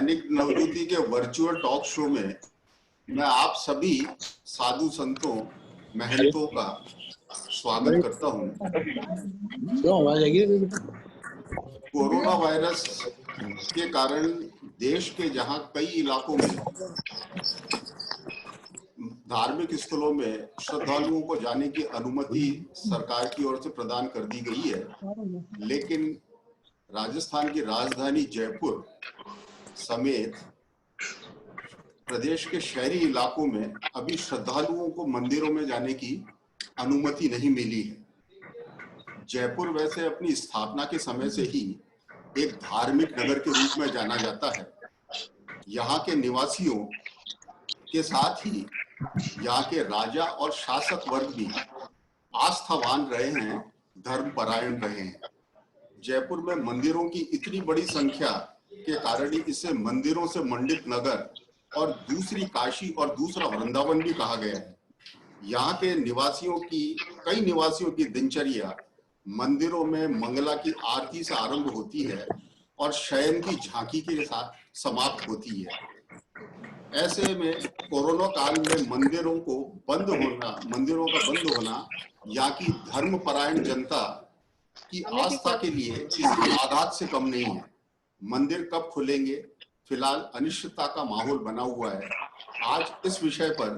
दैनिक नवज्योति के virtual talk show में मैं आप सभी साधु संतों महंतों का स्वागत करता हूं। कोरोना वायरस के कारण देश के जहां कई इलाकों में धार्मिक स्थलों में श्रद्धालुओं को जाने की अनुमति सरकार की ओर से प्रदान कर दी गई है, लेकिन राजस्थान की राजधानी जयपुर समेत प्रदेश के शहरी इलाकों में अभी श्रद्धालुओं को मंदिरों में जाने की अनुमति नहीं मिली है। जयपुर वैसे अपनी स्थापना के समय से ही एक धार्मिक नगर के रूप में जाना जाता है। यहाँ के निवासियों के साथ ही यहाँ के राजा और शासक वर्ग भी आस्थावान रहे हैं, धर्मपरायण रहे हैं। जयपुर में मंदिरों की इतनी बड़ी संख्या के कारण ही इसे मंदिरों से मंडित नगर और दूसरी काशी और दूसरा वृंदावन भी कहा गया है। यहाँ के कई निवासियों की दिनचर्या मंदिरों में मंगला की आरती से आरंभ होती है और शयन की झांकी के साथ समाप्त होती है। ऐसे में कोरोना काल में मंदिरों का बंद होना यहाँ की धर्मपरायण जनता की आस्था के लिए किसी आघात से कम नहीं है। मंदिर कब खुलेंगे, फिलहाल अनिश्चितता का माहौल बना हुआ है। आज इस विषय पर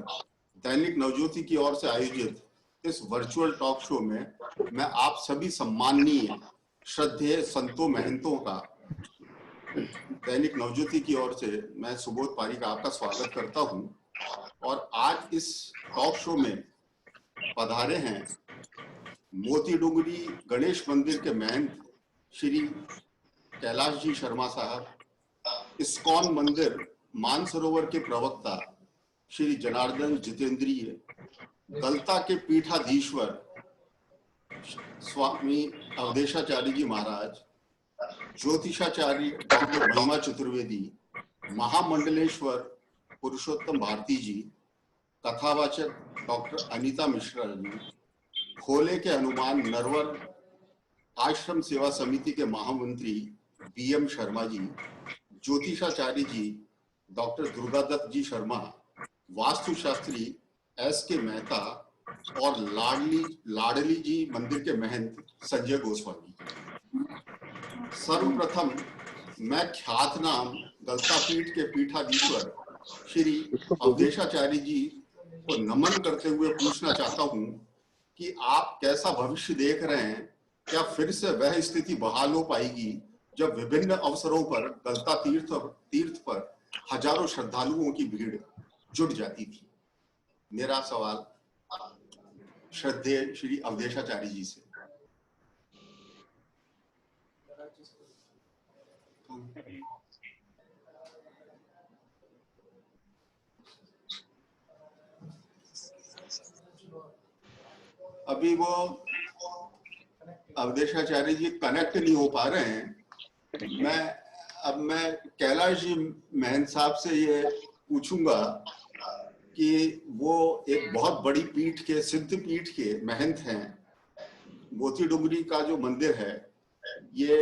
दैनिक नवज्योति की ओर से आयोजित इस वर्चुअल टॉक शो में मैं आप सभी सम्माननीय श्रद्धेय संतों महंतों का दैनिक नवज्योति की ओर से मैं सुबोध पारिक आपका स्वागत करता हूं। और आज इस टॉक शो में पधारे हैं मोती डुंगरी गणेश मंदिर के महंत श्री कैलाश जी शर्मा साहब, इस्कॉन मंदिर मानसरोवर के प्रवक्ता श्री जनार्दन जितेंद्रिय, गलता के पीठाधीश्वर स्वामी अवधेशाचार्य जी महाराज, ज्योतिषाचार्य डॉक्टर महिमा चतुर्वेदी, महामंडलेश्वर पुरुषोत्तम भारती जी, कथावाचक डॉक्टर अनीता मिश्रा जी, खोले के हनुमान नरवर आश्रम सेवा समिति के महामंत्री बीएम शर्मा जी, ज्योतिषाचार्य जी डॉक्टर दुर्गादत्त जी शर्मा, वास्तुशास्त्री एस.के. मेहता और लाडली जी मंदिर के महंत संजय गोस्वामी। सर्वप्रथम मैं ख्यातनाम गलतापीठ के पीठाधीश्वर श्री अवधेशाचार्य जी को नमन करते हुए पूछना चाहता हूं कि आप कैसा भविष्य देख रहे हैं? क्या फिर से वह स्थिति बहाल हो पाएगी जब विभिन्न अवसरों पर गलता तीर्थ पर हजारों श्रद्धालुओं की भीड़ जुट जाती थी? मेरा सवाल श्रद्धेय श्री अवधेशाचार्य जी से। अभी वो अवधेशाचार्य जी कनेक्ट नहीं हो पा रहे हैं। मैं कैलाश जी महंत साहब से ये पूछूंगा कि वो एक बहुत बड़ी पीठ के, सिद्ध पीठ के महंत हैं। मोती डुंगरी का जो मंदिर है ये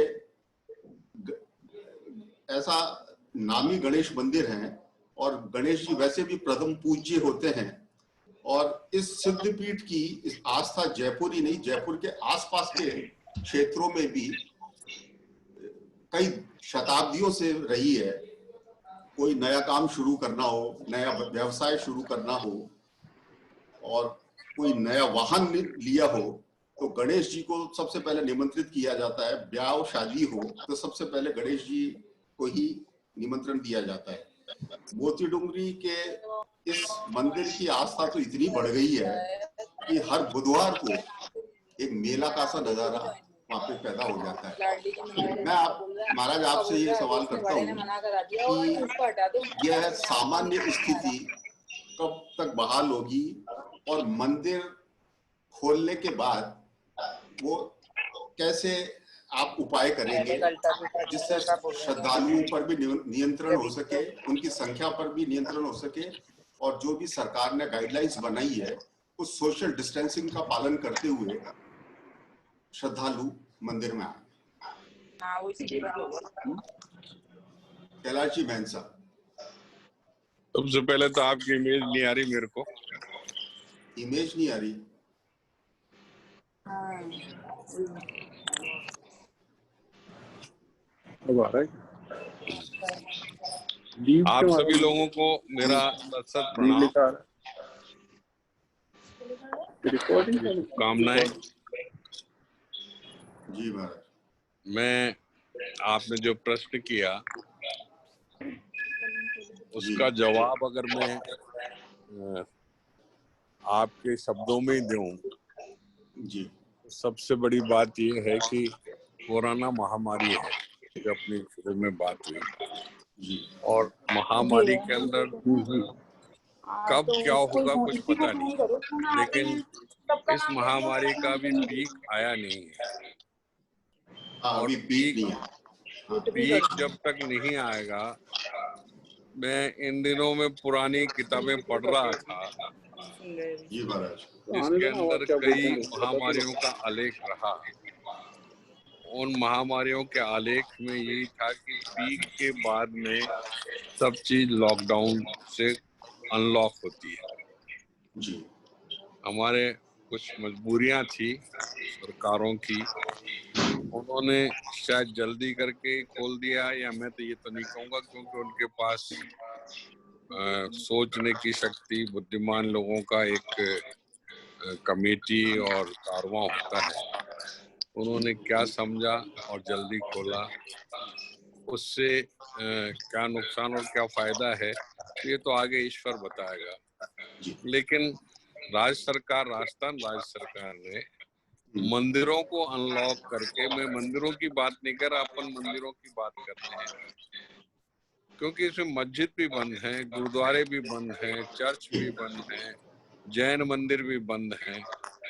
ऐसा नामी गणेश मंदिर है और गणेश जी वैसे भी प्रथम पूज्य होते हैं। और इस सिद्ध पीठ की इस आस्था जयपुर ही नहीं, जयपुर के आसपास के क्षेत्रों में भी कई शताब्दियों से रही है। कोई नया काम शुरू करना हो, नया व्यवसाय शुरू करना हो और कोई नया वाहन लिया हो तो गणेश जी को सबसे पहले निमंत्रित किया जाता है। ब्याह शादी हो तो सबसे पहले गणेश जी को ही निमंत्रण दिया जाता है। मोती डुंगरी के इस मंदिर की आस्था तो इतनी बढ़ गई है कि हर बुधवार को एक मेला का सा नजारा वहाँ पे पैदा हो जाता है। मैं महाराज आपसे ये सवाल करता हूँ कि यह सामान्य स्थिति कब तक बहाल होगी और मंदिर खोलने के बाद वो कैसे आप उपाय करेंगे जिससे श्रद्धालुओं पर भी नियंत्रण हो सके, उनकी संख्या पर भी नियंत्रण हो सके और जो भी सरकार ने गाइडलाइंस बनाई है उस सोशल डिस्टेंसिंग का पालन करते हुए श्रद्धालु मंदिर में आए। कैलाश जी मेहंसा। सबसे पहले तो आपकी इमेज नहीं आ रही मेरे को। इमेज नहीं आ रही? आप सभी लोगों को मेरा सत प्रणाम, शुभकामनाएं। जी महाराज। मैं आपने जो प्रश्न किया उसका जवाब अगर मैं आपके शब्दों में ही दूं, जी सबसे बड़ी बात ये है कि कोरोना महामारी है, जो अपनी शुरू में बात हुई, जी और महामारी के अंदर कब क्या होगा कुछ पता नहीं, लेकिन इस महामारी का भी पीक आया नहीं है। हाँ, और अभी पीक नहीं है। पीक जब तक नहीं आएगा, मैं इन दिनों में पुरानी किताबें पढ़ रहा था जी महाराज। जिसके अंदर कई महामारियों का आलेख रहा। उन महामारियों के आलेख में यही था कि पीक के बाद में सब चीज लॉकडाउन से अनलॉक होती है। जी हमारे कुछ मजबूरियां थी सरकारों की, उन्होंने शायद जल्दी करके खोल दिया, या मैं तो ये तो नहीं कहूँगा, क्योंकि उनके पास सोचने की शक्ति, बुद्धिमान लोगों का एक कमेटी और कारवां होता है। उन्होंने क्या समझा और जल्दी खोला, उससे क्या नुकसान और क्या फायदा है ये तो आगे ईश्वर बताएगा। लेकिन राजस्थान राज्य सरकार ने मंदिरों को अनलॉक करके, मैं मंदिरों की बात नहीं कर रहा, अपन मंदिरों की बात करते हैं, क्योंकि इसमें मस्जिद भी बंद है, गुरुद्वारे भी बंद हैं, चर्च भी बंद हैं, जैन मंदिर भी बंद हैं,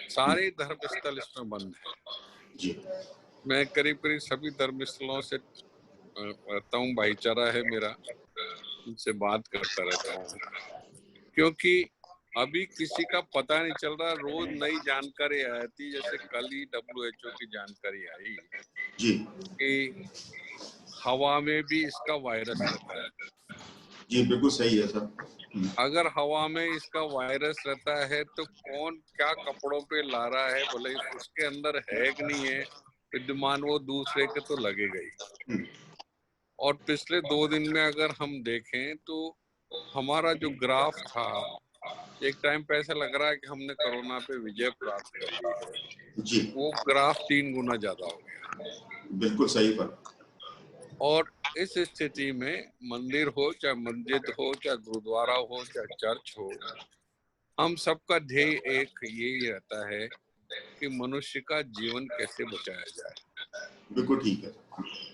सारे धर्म स्थल इसमें बंद हैं। मैं करीब करीब सभी धर्म स्थलों से रहता हूँ, भाईचारा है मेरा, उनसे बात करता रहता हूँ, क्योंकि अभी किसी का पता नहीं चल रहा। रोज नई जानकारी आती, जैसे कल ही WHO की जानकारी आई कि हवा में भी इसका वायरस रहता है। जी बिल्कुल सही है सर। अगर हवा में इसका वायरस रहता है तो कौन क्या कपड़ों पे ला रहा है, बोले उसके अंदर है कि नहीं है विद्यमान, वो दूसरे के तो लगेगा ही। और पिछले 2 दिन में अगर हम देखें तो हमारा जो ग्राफ था, एक टाइम पे ऐसा लग रहा है कि हमने कोरोना पे विजय प्राप्त कर ली है। जी वो ग्राफ 3 गुना ज्यादा हो गया। बिल्कुल सही पर। और इस स्थिति में मंदिर हो, चाहे मस्जिद हो, चाहे गुरुद्वारा हो, चाहे चर्च हो, हम सबका ध्येय एक यही रहता है कि मनुष्य का जीवन कैसे बचाया जाए। बिल्कुल ठीक है।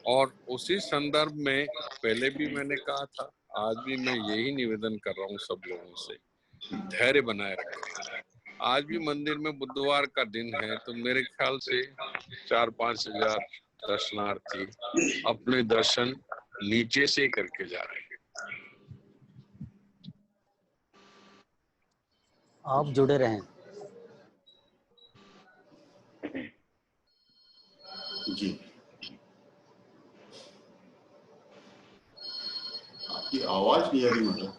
और उसी संदर्भ में पहले भी मैंने कहा था, आज भी मैं यही निवेदन कर रहा हूँ सब लोगों से, धैर्य बनाए रखें। आज भी मंदिर में बुधवार का दिन है, तो मेरे ख्याल से 4-5 हजार दर्शनार्थी अपने दर्शन नीचे से करके जा रहे हैं। आप जुड़े रहें। जी आपकी आवाज नहीं आ रही मतलब।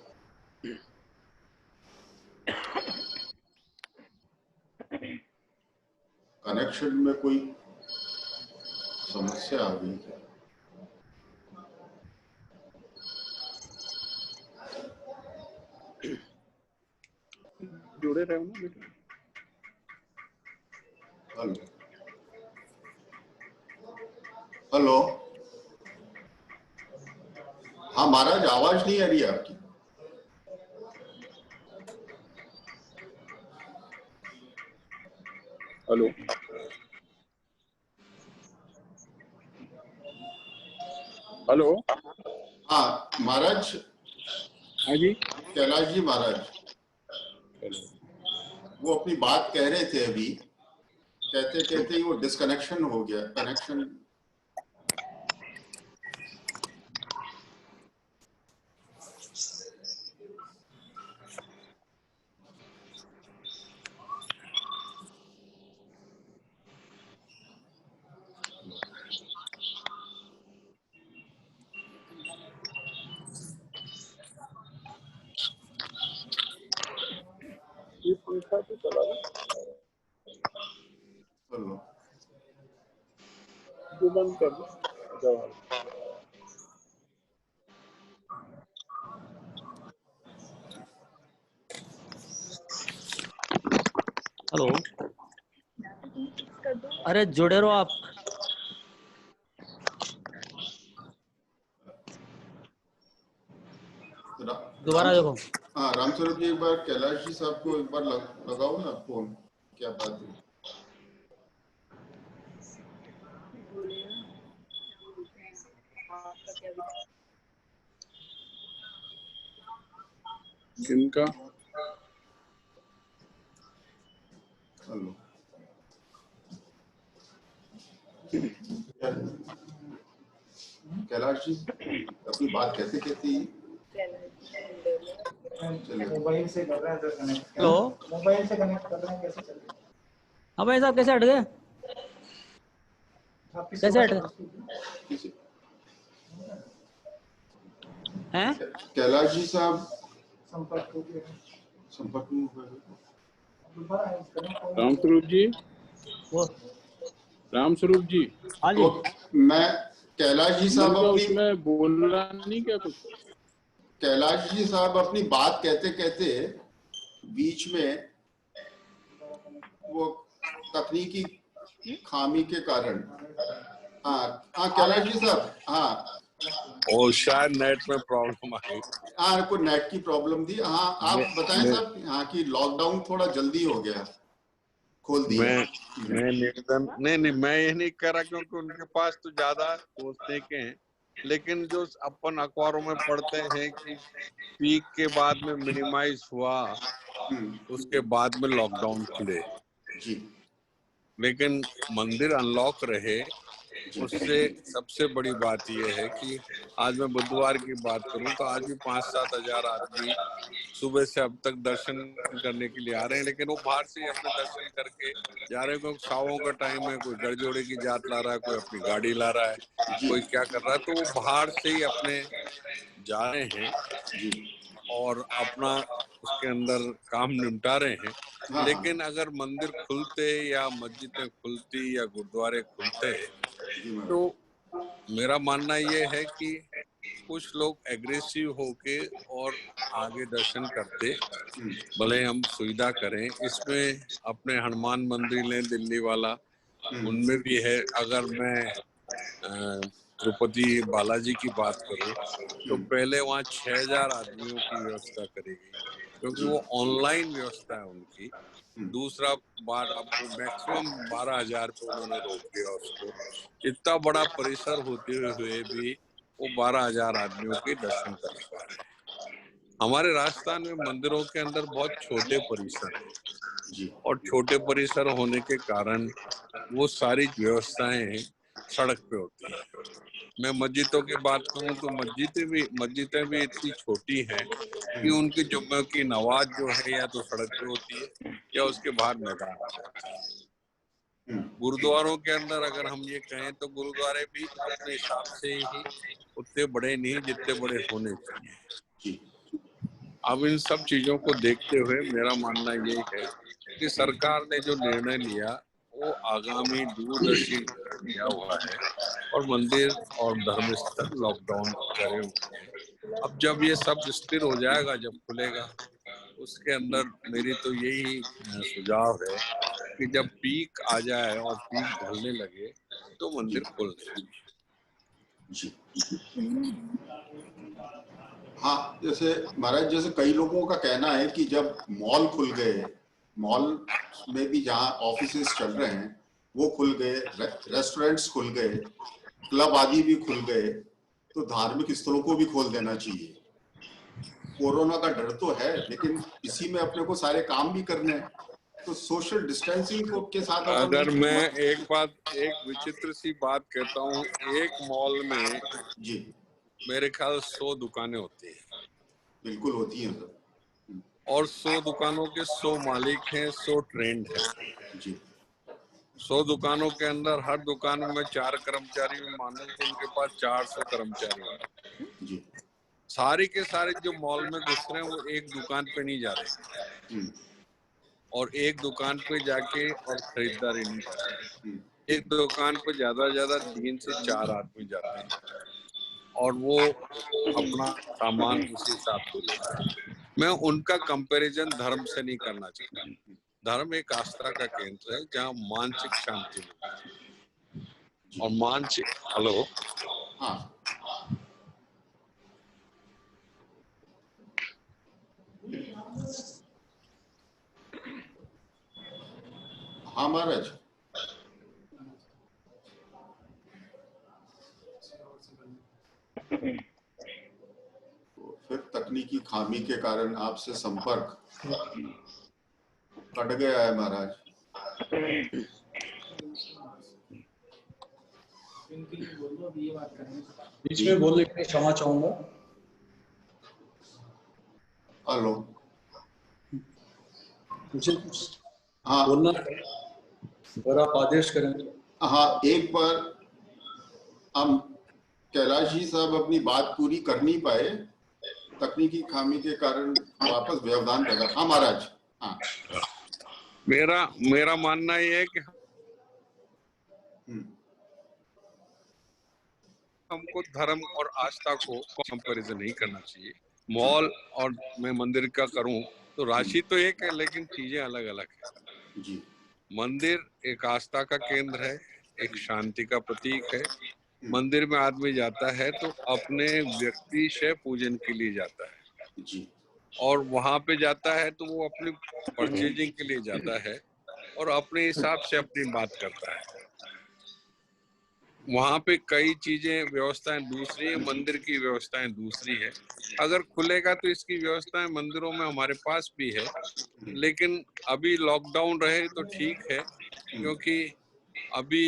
कनेक्शन में कोई समस्या आ गई है? जुड़े रहो ना बेटा। Hello hello. हाँ महाराज, आवाज नहीं आ रही है आपकी। Hello hello. हाँ महाराज। हाँ जी। कैलाश जी महाराज, वो अपनी बात कह रहे थे अभी, कहते कहते ही वो डिस्कनेक्शन हो गया। कनेक्शन चला लो, हेलो जो बंद कर दो जवाहर। हेलो, अरे जुड़े रहो आप। दोबारा देखो। हाँ रामस्वरूप जी, एक बार कैलाश जी साहब को एक बार लगाओ ना फोन, क्या बात है। किनका? हेलो कैलाश जी अपनी बात कैसे कहती है? मोबाइल से कर रहे हैं सर कनेक्ट। हेलो, मोबाइल से कनेक्ट कर रहे हैं, कैसे चल रहा है? हाँ भाई साहब, कैसे हट गए? आपकी कैसे हट किसी- हैं? कैलाश जी साहब संपर्क हो गया। संपर्क में हुए हैं। दोबारा कनेक्ट हो गया। रामस्वरूप जी, वो रामस्वरूप जी, हाँ जी, तो मैं कैलाश जी साहब उनका अपनी उसमें बोलना नहीं क्या कुछ? कैलाश जी साहब अपनी बात कहते कहते बीच में वो तकनीकी खामी के कारण, हाँ हाँ कैलाश जी साहब, हाँ और शायद नेट में प्रॉब्लम आ गई। हाँ कोई नेट की प्रॉब्लम थी। हाँ आप बताएं साहब, हाँ कि लॉकडाउन थोड़ा जल्दी हो गया, खोल दिया। मैं निवेदन नहीं, मैं ये नहीं कर रहा क्योंकि उनके पास तो ज्यादा सोचने के हैं, लेकिन जो अपन अखबारों में पढ़ते हैं कि पीक के बाद में मिनिमाइज हुआ, उसके बाद में लॉकडाउन खुले, जी लेकिन मंदिर अनलॉक रहे। उससे सबसे बड़ी बात यह है कि आज मैं बुधवार की बात करूं तो आज भी 5-7 हजार आदमी सुबह से अब तक दर्शन करने के लिए आ रहे हैं, लेकिन वो बाहर से ही अपने दर्शन करके जा रहे हैं, क्योंकि सावों का टाइम है, कोई गढ़जोड़े की जात ला रहा है, कोई अपनी गाड़ी ला रहा है, कोई क्या कर रहा है, तो वो बाहर से ही अपने जा रहे हैं और अपना उसके अंदर काम निपटा रहे हैं। हाँ लेकिन अगर मंदिर खुलते या मस्जिदें खुलती या गुरुद्वारे खुलते तो मेरा मानना ये है कि कुछ लोग एग्रेसिव होके और आगे दर्शन करते, भले हम सुविधा करें। इसमें अपने हनुमान मंदिर लें दिल्ली वाला, उनमें भी है। अगर मैं तिरुपति बालाजी की बात करूं तो पहले वहाँ 6000 आदमियों की व्यवस्था करेगी, क्योंकि वो ऑनलाइन व्यवस्था है उनकी। दूसरा बात, अब वो मैक्सिमम 12,000 पे उन्होंने रोक दिया उसको। इतना बड़ा परिसर होते हुए भी वो 12,000 आदमियों के दर्शन कर पा रहे हैं। हमारे राजस्थान में मंदिरों के अंदर बहुत छोटे परिसर हैं और छोटे परिसर होने के कारण वो सारी व्यवस्थाएं सड़क पे होती हैं। मैं मस्जिदों की बात करूं तो मस्जिदें भी इतनी छोटी हैं कि उनकी जुम्मे की नमाज जो है या तो सड़क पे होती है या उसके बाहर मैदान में होती है। गुरुद्वारों के अंदर अगर हम ये कहें तो गुरुद्वारे भी अपने हिसाब से ही उतने बड़े नहीं जितने बड़े होने चाहिए। अब इन सब चीजों को देखते हुए मेरा मानना यही है कि सरकार ने जो निर्णय लिया वो आगामी दूरदर्शी लिया हुआ है और मंदिर और धर्मस्थल लॉकडाउन करे हुए हैं। अब जब ये सब स्थिर हो जाएगा, जब खुलेगा, उसके अंदर मेरी तो यही सुझाव है कि जब पीक आ जाए और पीक ढलने लगे तो मंदिर खुल जाए। जी हाँ, जैसे महाराज, जैसे कई लोगों का कहना है कि जब मॉल खुल गए, मॉल में भी जहाँ ऑफिसेस चल रहे हैं वो खुल गए, रेस्टोरेंट्स खुल गए, क्लब आदि भी खुल गए, तो धार्मिक स्थलों को भी खोल देना चाहिए। कोरोना का डर तो है, लेकिन इसी में अपने को सारे काम भी करने हैं, तो सोशल डिस्टेंसिंग को के साथ अगर मैं एक विचित्र सी बात कहता हूँ, एक मॉल में जी मेरे ख्याल 100 दुकानें होती हैं। बिल्कुल होती हैं सर। और 100 दुकानों के 100 मालिक हैं, 100 ट्रेंड हैं। जी 100 दुकानों के अंदर हर दुकान में 4 कर्मचारी मानूं तो उनके पास 400 कर्मचारी हैं। जी सारे के सारे जो मॉल में घुस रहे हैं वो एक दुकान पे नहीं जा रहे, और एक दुकान पे जाके और खरीदारी नहीं करते। एक दुकान पे ज्यादा से ज्यादा 3 से 4 आदमी जाते हैं और वो अपना सामान उस हिसाब से लेते हैं। मैं उनका कंपैरिजन धर्म से नहीं करना चाहता। धर्म एक आस्था का केंद्र है जहाँ मानसिक शांति मिलती है और मानसिक हेलो हाँ हाँ महाराज। फिर तकनीकी खामी के कारण आपसे संपर्क कट गया है महाराज। बीच में बोलने के लिए क्षमा चाहूंगा। हेलो मुझे कुछ हाँ बोलना है, अगर आप आदेश करेंगे। हाँ, एक बार हम कैलाश जी साहब अपनी बात पूरी कर नहीं पाए, तकनीकी खामी के कारण वापस व्यवधान पैदा। हाँ महाराज। हाँ मेरा मानना ये है कि हमको धर्म और आस्था को कंपैरिजन नहीं करना चाहिए। मॉल और मैं मंदिर का करूं तो राशि तो एक है लेकिन चीजें अलग अलग है। जी मंदिर एक आस्था का केंद्र है, एक शांति का प्रतीक है। मंदिर में आदमी जाता है तो अपने व्यक्ति से पूजन के लिए जाता है जी और वहां पे जाता है तो वो अपनी परचेजिंग के लिए जाता है और अपने हिसाब से अपनी बात करता है। वहां पे कई चीजें व्यवस्थाएं दूसरी है, मंदिर की व्यवस्थाएं दूसरी है। अगर खुलेगा तो इसकी व्यवस्थाएं मंदिरों में हमारे पास भी है, लेकिन अभी लॉकडाउन रहे तो ठीक है क्योंकि अभी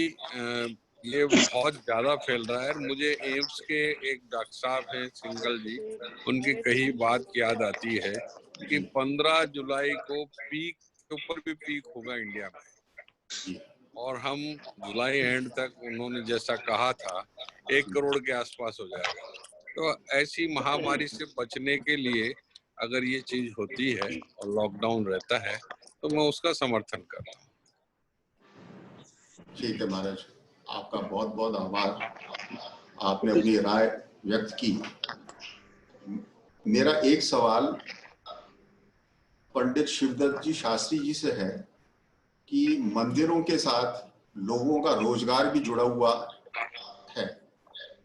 ये बहुत ज्यादा फैल रहा है। मुझे एम्स के एक डॉक्टर साहब हैं सिंगल जी, उनकी कही बात याद आती है कि 15 जुलाई को पीक के ऊपर भी पीक होगा इंडिया में और हम जुलाई एंड तक उन्होंने जैसा कहा था 1 करोड़ के आसपास हो जाएगा। तो ऐसी महामारी से बचने के लिए अगर ये चीज होती है और लॉकडाउन रहता है तो मैं उसका समर्थन करता हूँ। ठीक है महाराज, आपका बहुत बहुत आभार, आपने अपनी राय व्यक्त की। मेरा एक सवाल पंडित शिवदत्त जी शास्त्री जी से है कि मंदिरों के साथ लोगों का रोजगार भी जुड़ा हुआ है।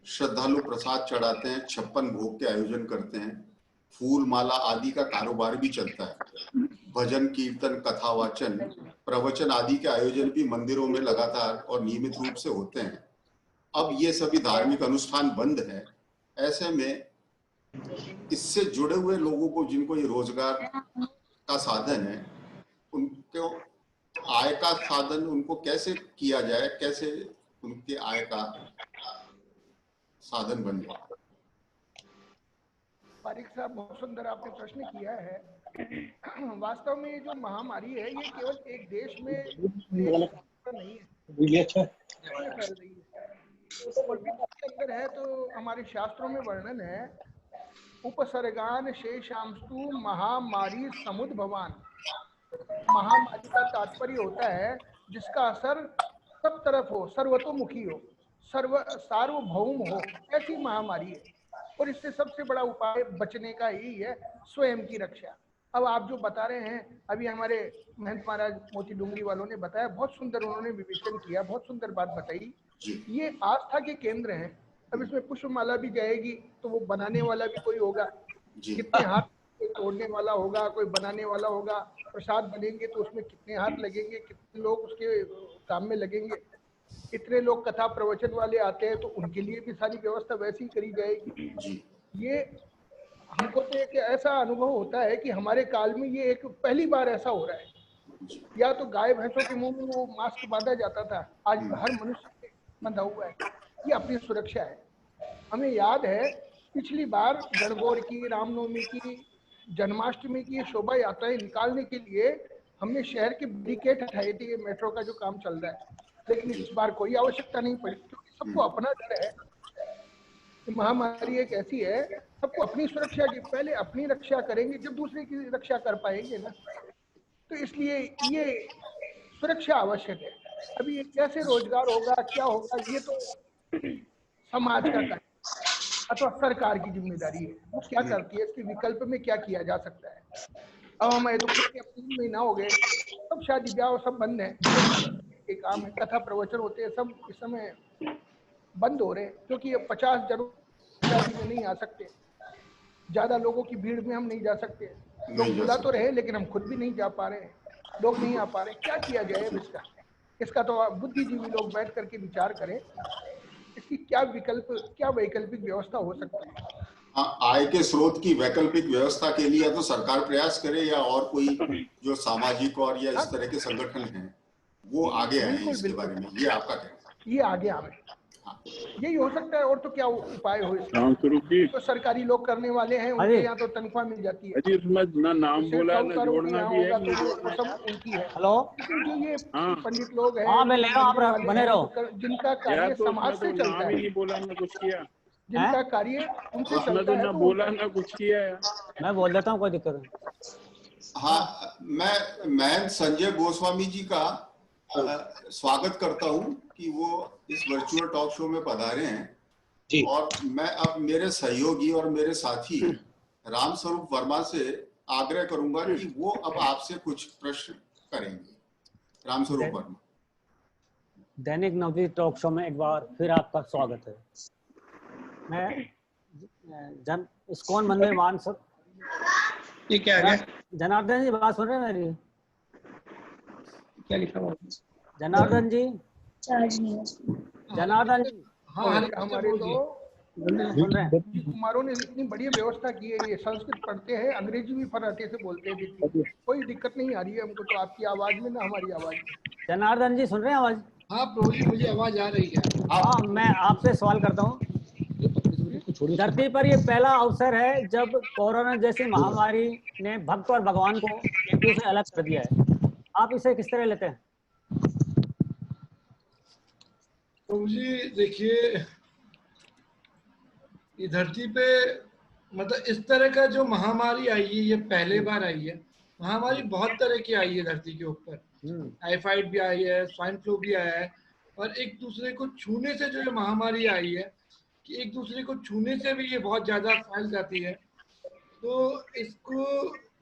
श्रद्धालु प्रसाद चढ़ाते हैं, 56 भोग के आयोजन करते हैं, फूल माला आदि का कारोबार भी चलता है। भजन कीर्तन कथा वाचन प्रवचन आदि के आयोजन भी मंदिरों में लगातार और नियमित रूप से होते हैं। अब ये सभी धार्मिक अनुष्ठान बंद है, ऐसे में इससे जुड़े हुए लोगों को, जिनको ये रोजगार का साधन है, उनको आय का साधन उनको कैसे किया जाए, कैसे उनके आय का साधन बन जाए। पारिक साहब, बहुत सुंदर आपने प्रश्न किया है। वास्तव में ये जो महामारी है ये केवल एक देश में नहीं है, फैल रही है और विश्व के अंदर है। तो हमारे शास्त्रों में वर्णन है, उपसर्गान शेषांस्तु महामारी समुद्भवान। महामारी का तात्पर्य होता है जिसका असर सब तरफ हो, सर्वतोमुखी हो, सार्वभौम हो, ऐसी महामारी है। और इससे सबसे बड़ा उपाय बचने का यही है, स्वयं की रक्षा। अब आप जो बता रहे हैं, अभी हमारे महंत महाराज मोती डूंगरी वालों ने बताया, बहुत सुंदर उन्होंने विवेचन किया, बहुत सुंदर बात बताई। ये आस्था के केंद्र हैं। अब इसमें पुष्पमाला भी जाएगी तो वो बनाने वाला भी कोई होगा, कितने हाथ, कोई तोड़ने वाला होगा, कोई बनाने वाला होगा। प्रसाद बनेंगे तो उसमें कितने हाथ लगेंगे, कितने लोग उसके काम में लगेंगे। इतने लोग कथा प्रवचन वाले आते हैं तो उनके लिए भी सारी व्यवस्था वैसी करी जाएगी। ये हमको तो एक ऐसा अनुभव होता है कि हमारे काल में ये एक पहली बार ऐसा हो रहा है। या तो गाय भैंसों के मुंह में वो मास्क बांधा जाता था, आज हर मनुष्य बंधा हुआ है। ये अपनी सुरक्षा है। हमें याद है पिछली बार गणगौर की, रामनवमी की, जन्माष्टमी की शोभा यात्राएं निकालने के लिए हमने शहर के बैरिकेड हटाए थे, ये मेट्रो का जो काम चल रहा है। लेकिन इस बार कोई आवश्यकता नहीं पड़ी क्योंकि सबको अपना डर है। महामारी एक ऐसी है, सबको अपनी सुरक्षा की, पहले अपनी रक्षा करेंगे जब दूसरे की रक्षा कर पाएंगे ना। तो इसलिए ये सुरक्षा आवश्यक है। अभी ये कैसे रोजगार होगा, क्या होगा, ये तो समाज का कार्य अथवा सरकार की जिम्मेदारी है, वो क्या करती है, इसके विकल्प में क्या किया जा सकता है। अब हमें तो खुद के 3 महीना हो गए, सब शादी ब्याह सब बंद है, ये काम है, कथा प्रवचन होते हैं, सब इस समय बंद हो रहे हैं, क्योंकि ये 50 जरूर शादी में नहीं आ सकते, ज्यादा लोगों की भीड़ में हम नहीं जा सकते, लोग नहीं जा बुला तो सकते। रहे लेकिन हम खुद भी नहीं जा पा रहे हैं, लोग नहीं आ पा रहे, क्या किया जाए अब इसका तो बुद्धिजीवी लोग बैठ करके विचार करें, इसकी क्या वैकल्पिक व्यवस्था हो सकती है। हाँ, आय के स्रोत की वैकल्पिक व्यवस्था के लिए या तो सरकार प्रयास करे या और कोई जो सामाजिक और या इस तरह के संगठन हैं वो आगे आए बिल्कुल, इसके बिल्कुल। बारे में, ये आपका कहना है। ये आगे आवे, यही हो सकता है, और तो क्या उपाय हो इसका। रामस्वरूप जी, तो सरकारी लोग करने वाले हैं, अरे। उनके यहाँ तो तनख्वाह मिल जाती है, अजी उसमें ना नाम सेठ बोला ना साहूकारों के जोड़ना यहाँ भी है होगा कि तो नहीं वो जोड़ना है। सब उनकी है। हेलो। लेकिन जो ये हाँ। पंडित लोग हैं, हाँ, मैं ले रहा हूँ, आप मंदिर वाले बने हैं, रहो। जिनका यार कार्य तो समाज उसमें से तो चलता नाम ही है, नहीं बोला ना कुछ किया, जिनका कार्य उनसे उसमें चलता तो है, ना तो बोला ना कुछ किया यार। मैं बोल देता हूँ, कोई दिक्कत नहीं। हाँ, मैं संजय गोस्वामी जी का स्वागत करता हूं कि वो इस वर्चुअल टॉक शो में पधारे हैं जी। और मैं अब मेरे सहयोगी और मेरे साथी रामस्वरूप वर्मा से आग्रह करूंगा कि वो अब आपसे कुछ प्रश्न करेंगे। रामस्वरूप वर्मा। दैनिक नवजीत टॉक शो में एक बार फिर आपका स्वागत है। मैं इस्कॉन मंदिर मानसर, ये क्या आ गया? जनार्दन जी बात सुन रहे हैं मेरी? क्या लिखा हुआ? जनार्दन जी, जनार्दन जी हाँ, हमारे तो सुन रहे हैं? कुमारों ने इतनी बढ़िया व्यवस्था की है, ये संस्कृत पढ़ते हैं, अंग्रेजी भी फराटे से बोलते हैं, देखिए कोई दिक्कत नहीं आ रही है हमको तो, आपकी आवाज में ना हमारी आवाज में। जनार्दन जी सुन रहे हैं आवाज? हाँ प्रभु जी, मुझे आवाज आ रही है। हाँ, मैं आपसे सवाल करता हूँ। धरती पर ये पहला अवसर है जब कोरोना जैसी महामारी ने भक्त और भगवान को एक दूसरे से अलग कर दिया है, आप इसे किस तरह लेते हैं? प्रभु जी देखिए, ये धरती पे मतलब इस तरह का जो महामारी आई है, ये पहले बार आई है। महामारी बहुत तरह की आई है धरती के ऊपर, टाइफाइड भी आई है, स्वाइन फ्लू भी आया है, और एक दूसरे को छूने से जो ये महामारी आई है कि एक दूसरे को छूने से भी ये बहुत ज्यादा फैल जाती है। तो इसको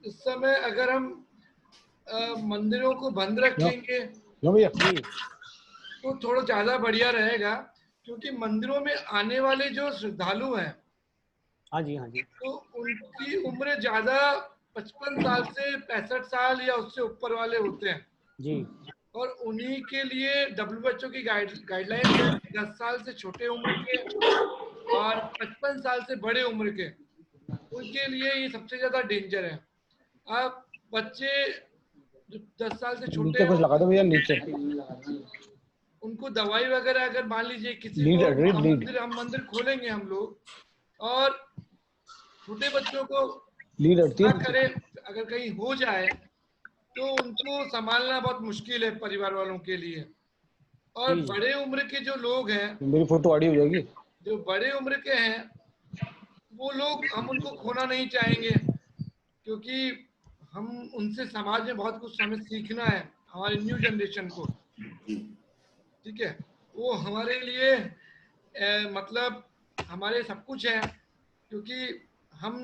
इस समय अगर हम मंदिरों को बंद रखेंगे तो थोड़ा ज्यादा बढ़िया रहेगा, क्योंकि मंदिरों में आने वाले जो श्रद्धालु हैं, हाँ जी, हाँ जी, तो उनकी उम्र ज्यादा 55 साल से 65 साल या उससे ऊपर वाले होते हैं जी, और उन्हीं के लिए WHO की गाइडलाइन है 10 साल से छोटे उम्र के और 55 साल से बड़े उम्र के, उनके लिए ये सबसे ज्यादा डेंजर है। आप बच्चे जो 10 साल से छोटे कुछ लगा दो भैया नीचे, उनको दवाई वगैरह अगर मान लीजिए किसी को हम मंदिर खोलेंगे हम लोग और छोटे बच्चों को क्या करें, अगर कहीं हो जाए तो उनको संभालना बहुत मुश्किल है परिवार वालों के लिए। और बड़े उम्र के जो लोग हैं, मेरी फोटो आड़ी हो जाएगी, जो बड़े उम्र के हैं वो लोग हम उनको खोना नहीं चाहेंगे, क्योंकि हम उनसे समाज में बहुत कुछ हमें सीखना है, हमारी न्यू जनरेशन को, ठीक है। वो हमारे लिए मतलब हमारे सब कुछ है, क्योंकि हम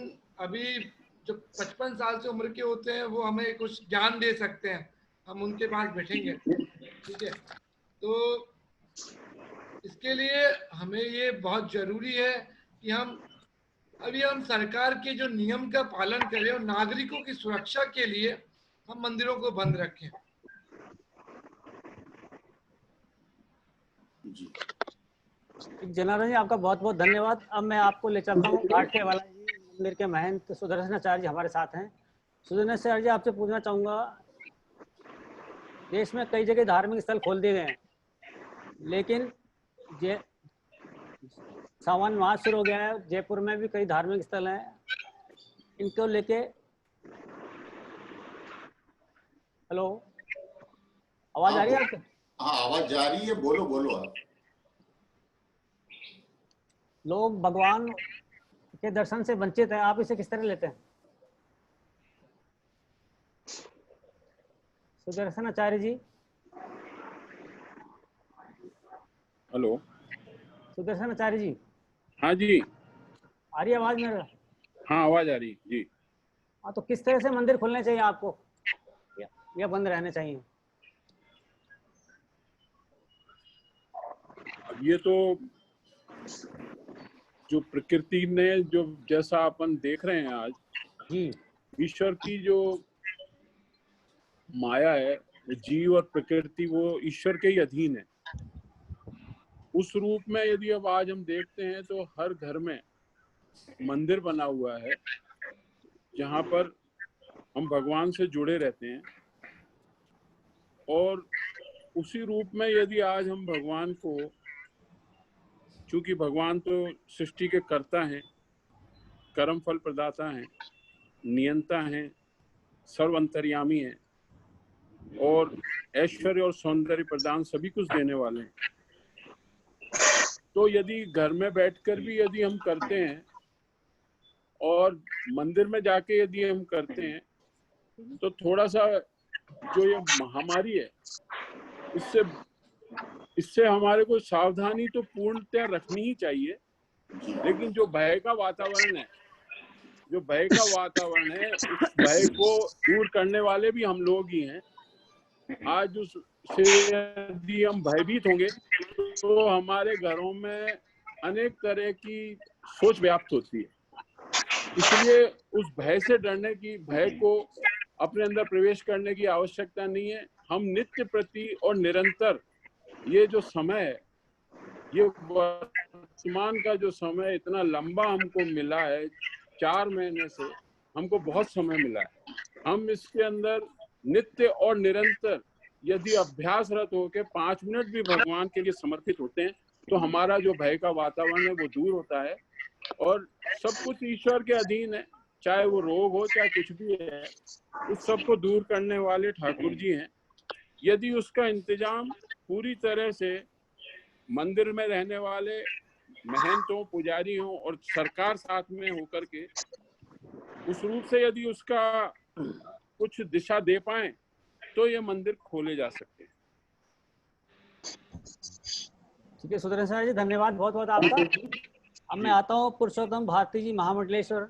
अभी जो 55 साल से उम्र के होते हैं वो हमें कुछ ज्ञान दे सकते हैं, हम उनके पास बैठेंगे, ठीक है। तो इसके लिए हमें ये बहुत जरूरी है कि हम सरकार के जो नियम का पालन करें और नागरिकों की सुरक्षा के लिए हम मंदिरों को बंद रखें। जनार्दन जी आपका बहुत बहुत धन्यवाद। अब मैं आपको ले चलता हूँ घाटे वाला जी मंदिर के महंत सुदर्शनाचार्य जी हमारे साथ हैं। सुदर्शनाचार्य जी, आपसे पूछना चाहूँगा, देश में कई जगह धार्मिक स्थल खोल दिए गए हैं, लेकिन सावन माह शुरू हो गया है, जयपुर में भी कई धार्मिक स्थल हैं, इनको लेके हेलो, आवाज आ रही है आपको? हाँ, आवाज जा रही है, बोलो बोलो आप। लोग भगवान के दर्शन से वंचित हैं, आप इसे किस तरह लेते हैं? सुदर्शन आचार्य जी, हेलो। सुदर्शन आचार्य जी, हाँ जी। आ रही है आवाज मेरा? हाँ, आवाज आ रही जी। हाँ, तो किस तरह से मंदिर खोलने चाहिए आपको या बंद रहने चाहिए? अब ये तो जो प्रकृति ने जो जैसा अपन देख रहे हैं आज, जी ईश्वर की जो माया है, जीव और प्रकृति वो ईश्वर के ही अधीन है। उस रूप में यदि अब आज हम देखते हैं तो हर घर में मंदिर बना हुआ है जहाँ पर हम भगवान से जुड़े रहते हैं। और उसी रूप में यदि आज हम भगवान को, चूंकि भगवान तो सृष्टि के कर्ता हैं, कर्म फल प्रदाता हैं, नियंता हैं, सर्व अंतर्यामी हैं और ऐश्वर्य और सौंदर्य प्रदान सभी कुछ देने वाले हैं, तो यदि घर में बैठकर भी यदि हम करते हैं और मंदिर में जाके यदि हम करते हैं तो थोड़ा सा जो ये महामारी है इससे हमारे को सावधानी तो पूर्णतः रखनी ही चाहिए, लेकिन जो भय का वातावरण है उस भय को दूर करने वाले भी हम लोग ही हैं। आज उससे यदि हम भयभीत होंगे तो हमारे घरों में अनेक तरह की सोच व्याप्त होती है। इसलिए उस भय से डरने की, भय को अपने अंदर प्रवेश करने की आवश्यकता नहीं है। हम नित्य प्रति और निरंतर ये जो समय है, ये वर्तमान का जो समय इतना लंबा हमको मिला है, 4 महीने से हमको बहुत समय मिला है। हम इसके अंदर नित्य और निरंतर यदि अभ्यासरत होकर 5 मिनट भी भगवान के लिए समर्पित होते हैं तो हमारा जो भय का वातावरण है वो दूर होता है और सब कुछ ईश्वर के अधीन है। चाहे वो रोग हो, चाहे कुछ भी है, उस सब को दूर करने वाले ठाकुर जी हैं। यदि उसका इंतजाम पूरी तरह से मंदिर में रहने वाले महंतों, पुजारी हों और सरकार साथ में होकर के उस रूप से यदि उसका कुछ दिशा दे पाए तो ये मंदिर खोले जा सकते हैं। ठीक है सुदर्शन जी, धन्यवाद बहुत बहुत आपका। अब मैं आता हूँ पुरुषोत्तम भारती जी महामंडलेश्वर,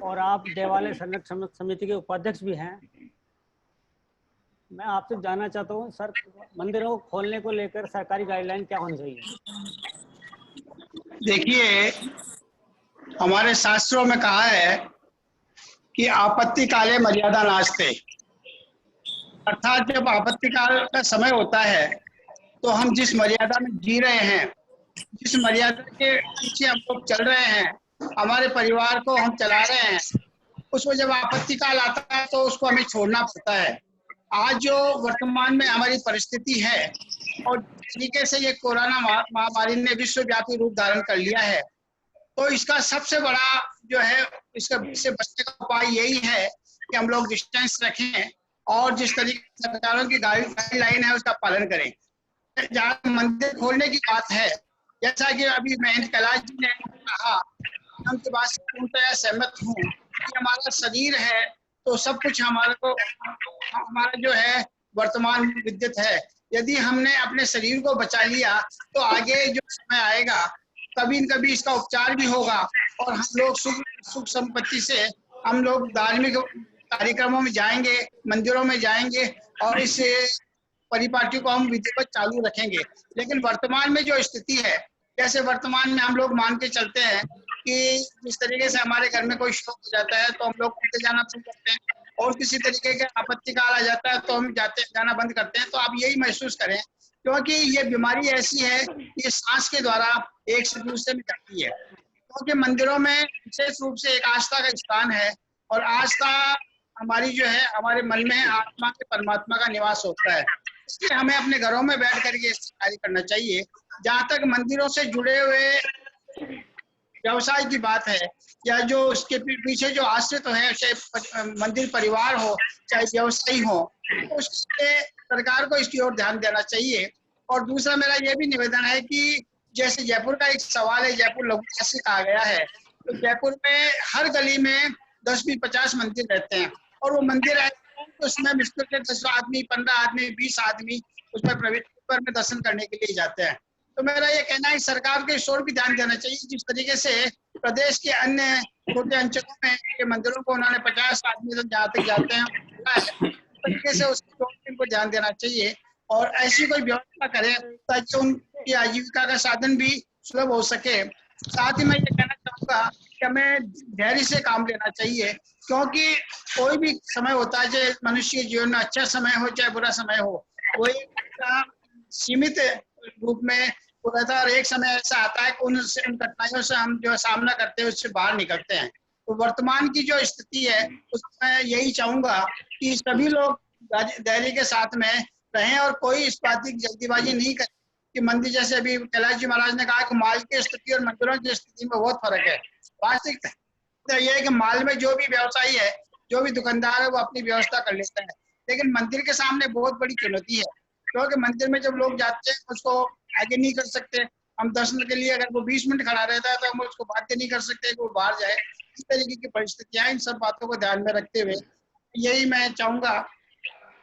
और आप देवालय संरक्षण समिति के उपाध्यक्ष भी हैं। मैं आपसे जानना चाहता हूँ सर, मंदिरों को खोलने को लेकर सरकारी गाइडलाइन क्या होनी चाहिए? देखिए, हमारे शास्त्रों में कहा है कि आपत्ति काले मर्यादा नास्ते, अर्थात जब आपत्ति काल का समय होता है तो हम जिस मर्यादा में जी रहे हैं, जिस मर्यादा के पीछे हम लोग चल रहे हैं, हमारे परिवार को हम चला रहे हैं, उसमें जब आपत्ति काल आता है तो उसको हमें छोड़ना पड़ता है। आज जो वर्तमान में हमारी परिस्थिति है और तरीके से ये कोरोना महामारी ने विश्वव्यापी रूप धारण कर लिया है, तो इसका सबसे बड़ा जो है, इससे बचने का उपाय यही है कि हम लोग डिस्टेंस रखें और जिस तरीके से सरकारों की गाइडलाइन है उसका पालन करें। जहाँ मंदिर खोलने की बात है, जैसा कि अभी महंत कैलाश जी ने कहा, उनकी बात से पूर्णतः सहमत हूँ कि हमारा शरीर है तो सब कुछ हमारा जो है वर्तमान विद्युत है। यदि हमने अपने शरीर को बचा लिया तो आगे जो समय आएगा कभी न कभी इसका उपचार भी होगा और हम लोग सुख संपत्ति से हम लोग धार्मिक कार्यक्रमों में जाएंगे, मंदिरों में जाएंगे और इस परिपाटी को हम विधिवत चालू रखेंगे। लेकिन वर्तमान में जो स्थिति है, जैसे वर्तमान में हम लोग मान के चलते हैं कि जिस तरीके से हमारे घर में कोई शोक हो जाता है तो हम लोग उठते जाना शुरू करते हैं, और किसी तरीके का आपत्ति काल आ जाता है तो हम जाना बंद करते हैं। तो आप यही महसूस करें, क्योंकि ये बीमारी ऐसी है, ये सांस के द्वारा एक से दूसरे में जाती है। क्योंकि मंदिरों में विशेष रूप से एक आस्था का स्थान है और आस्था हमारी जो है हमारे मन में आत्मा के परमात्मा का निवास होता है। इसलिए हमें अपने घरों में बैठ कर ये कार्य करना चाहिए। जहाँ तक मंदिरों से जुड़े हुए व्यवसाय की बात है या जो उसके पीछे जो आश्रित है, चाहे मंदिर परिवार हो चाहे व्यवसायी हो, तो उसके सरकार को इसकी ओर ध्यान देना चाहिए। और दूसरा मेरा ये भी निवेदन है कि जैसे जयपुर का एक सवाल है, जयपुर लघुवासी कहा गया है, तो जयपुर में हर गली में 10-50 मंदिर रहते हैं और वो मंदिर उसमें मुश्किल से 10 आदमी, 15 आदमी, 20 आदमी उसमें प्रवेश में दर्शन करने के लिए जाते हैं। तो मेरा ये कहना है सरकार को इस ओर भी ध्यान देना चाहिए। जिस तरीके से प्रदेश के अन्य छोटे अंचलों में के मंदिरों को उन्होंने 50 आदमी तक जहाँ तक जाते हैं उस तरीके से उसको इनको ध्यान देना चाहिए और ऐसी कोई व्यवस्था करें ताकि उनकी आजीविका का साधन भी सुलभ हो सके। साथ ही मैं ये कहना चाहूंगा कि हमें धैर्य से काम लेना चाहिए, क्योंकि कोई भी समय होता है जो मनुष्य के जीवन में अच्छा समय हो चाहे बुरा समय हो, वो एक सीमित रूप में रहता है और एक समय ऐसा आता है कि उन कठिनाइयों से हम जो सामना करते हैं उससे बाहर निकलते हैं। तो वर्तमान की जो स्थिति है उसमें यही चाहूंगा कि सभी लोग धैर्य के साथ में रहें और कोई इस बात की जल्दीबाजी नहीं करे कि मंदिर, जैसे अभी कैलाश जी महाराज ने कहा कि माल की स्थिति और मंदिरों की स्थिति में बहुत फर्क है। वास्तविकता तो यह है कि माल में जो भी व्यवसायी है, जो भी दुकानदार है, वो अपनी व्यवस्था कर लेता है, लेकिन मंदिर के सामने बहुत बड़ी चुनौती है, क्योंकि मंदिर में जब लोग जाते हैं उसको आगे नहीं कर सकते। हम दर्शन के लिए अगर वो 20 मिनट खड़ा रहता है तो हम उसको बाध्य नहीं कर सकते कि वो बाहर जाए। इस तरीके की परिस्थितियां, इन सब बातों को ध्यान में रखते हुए यही मैं चाहूंगा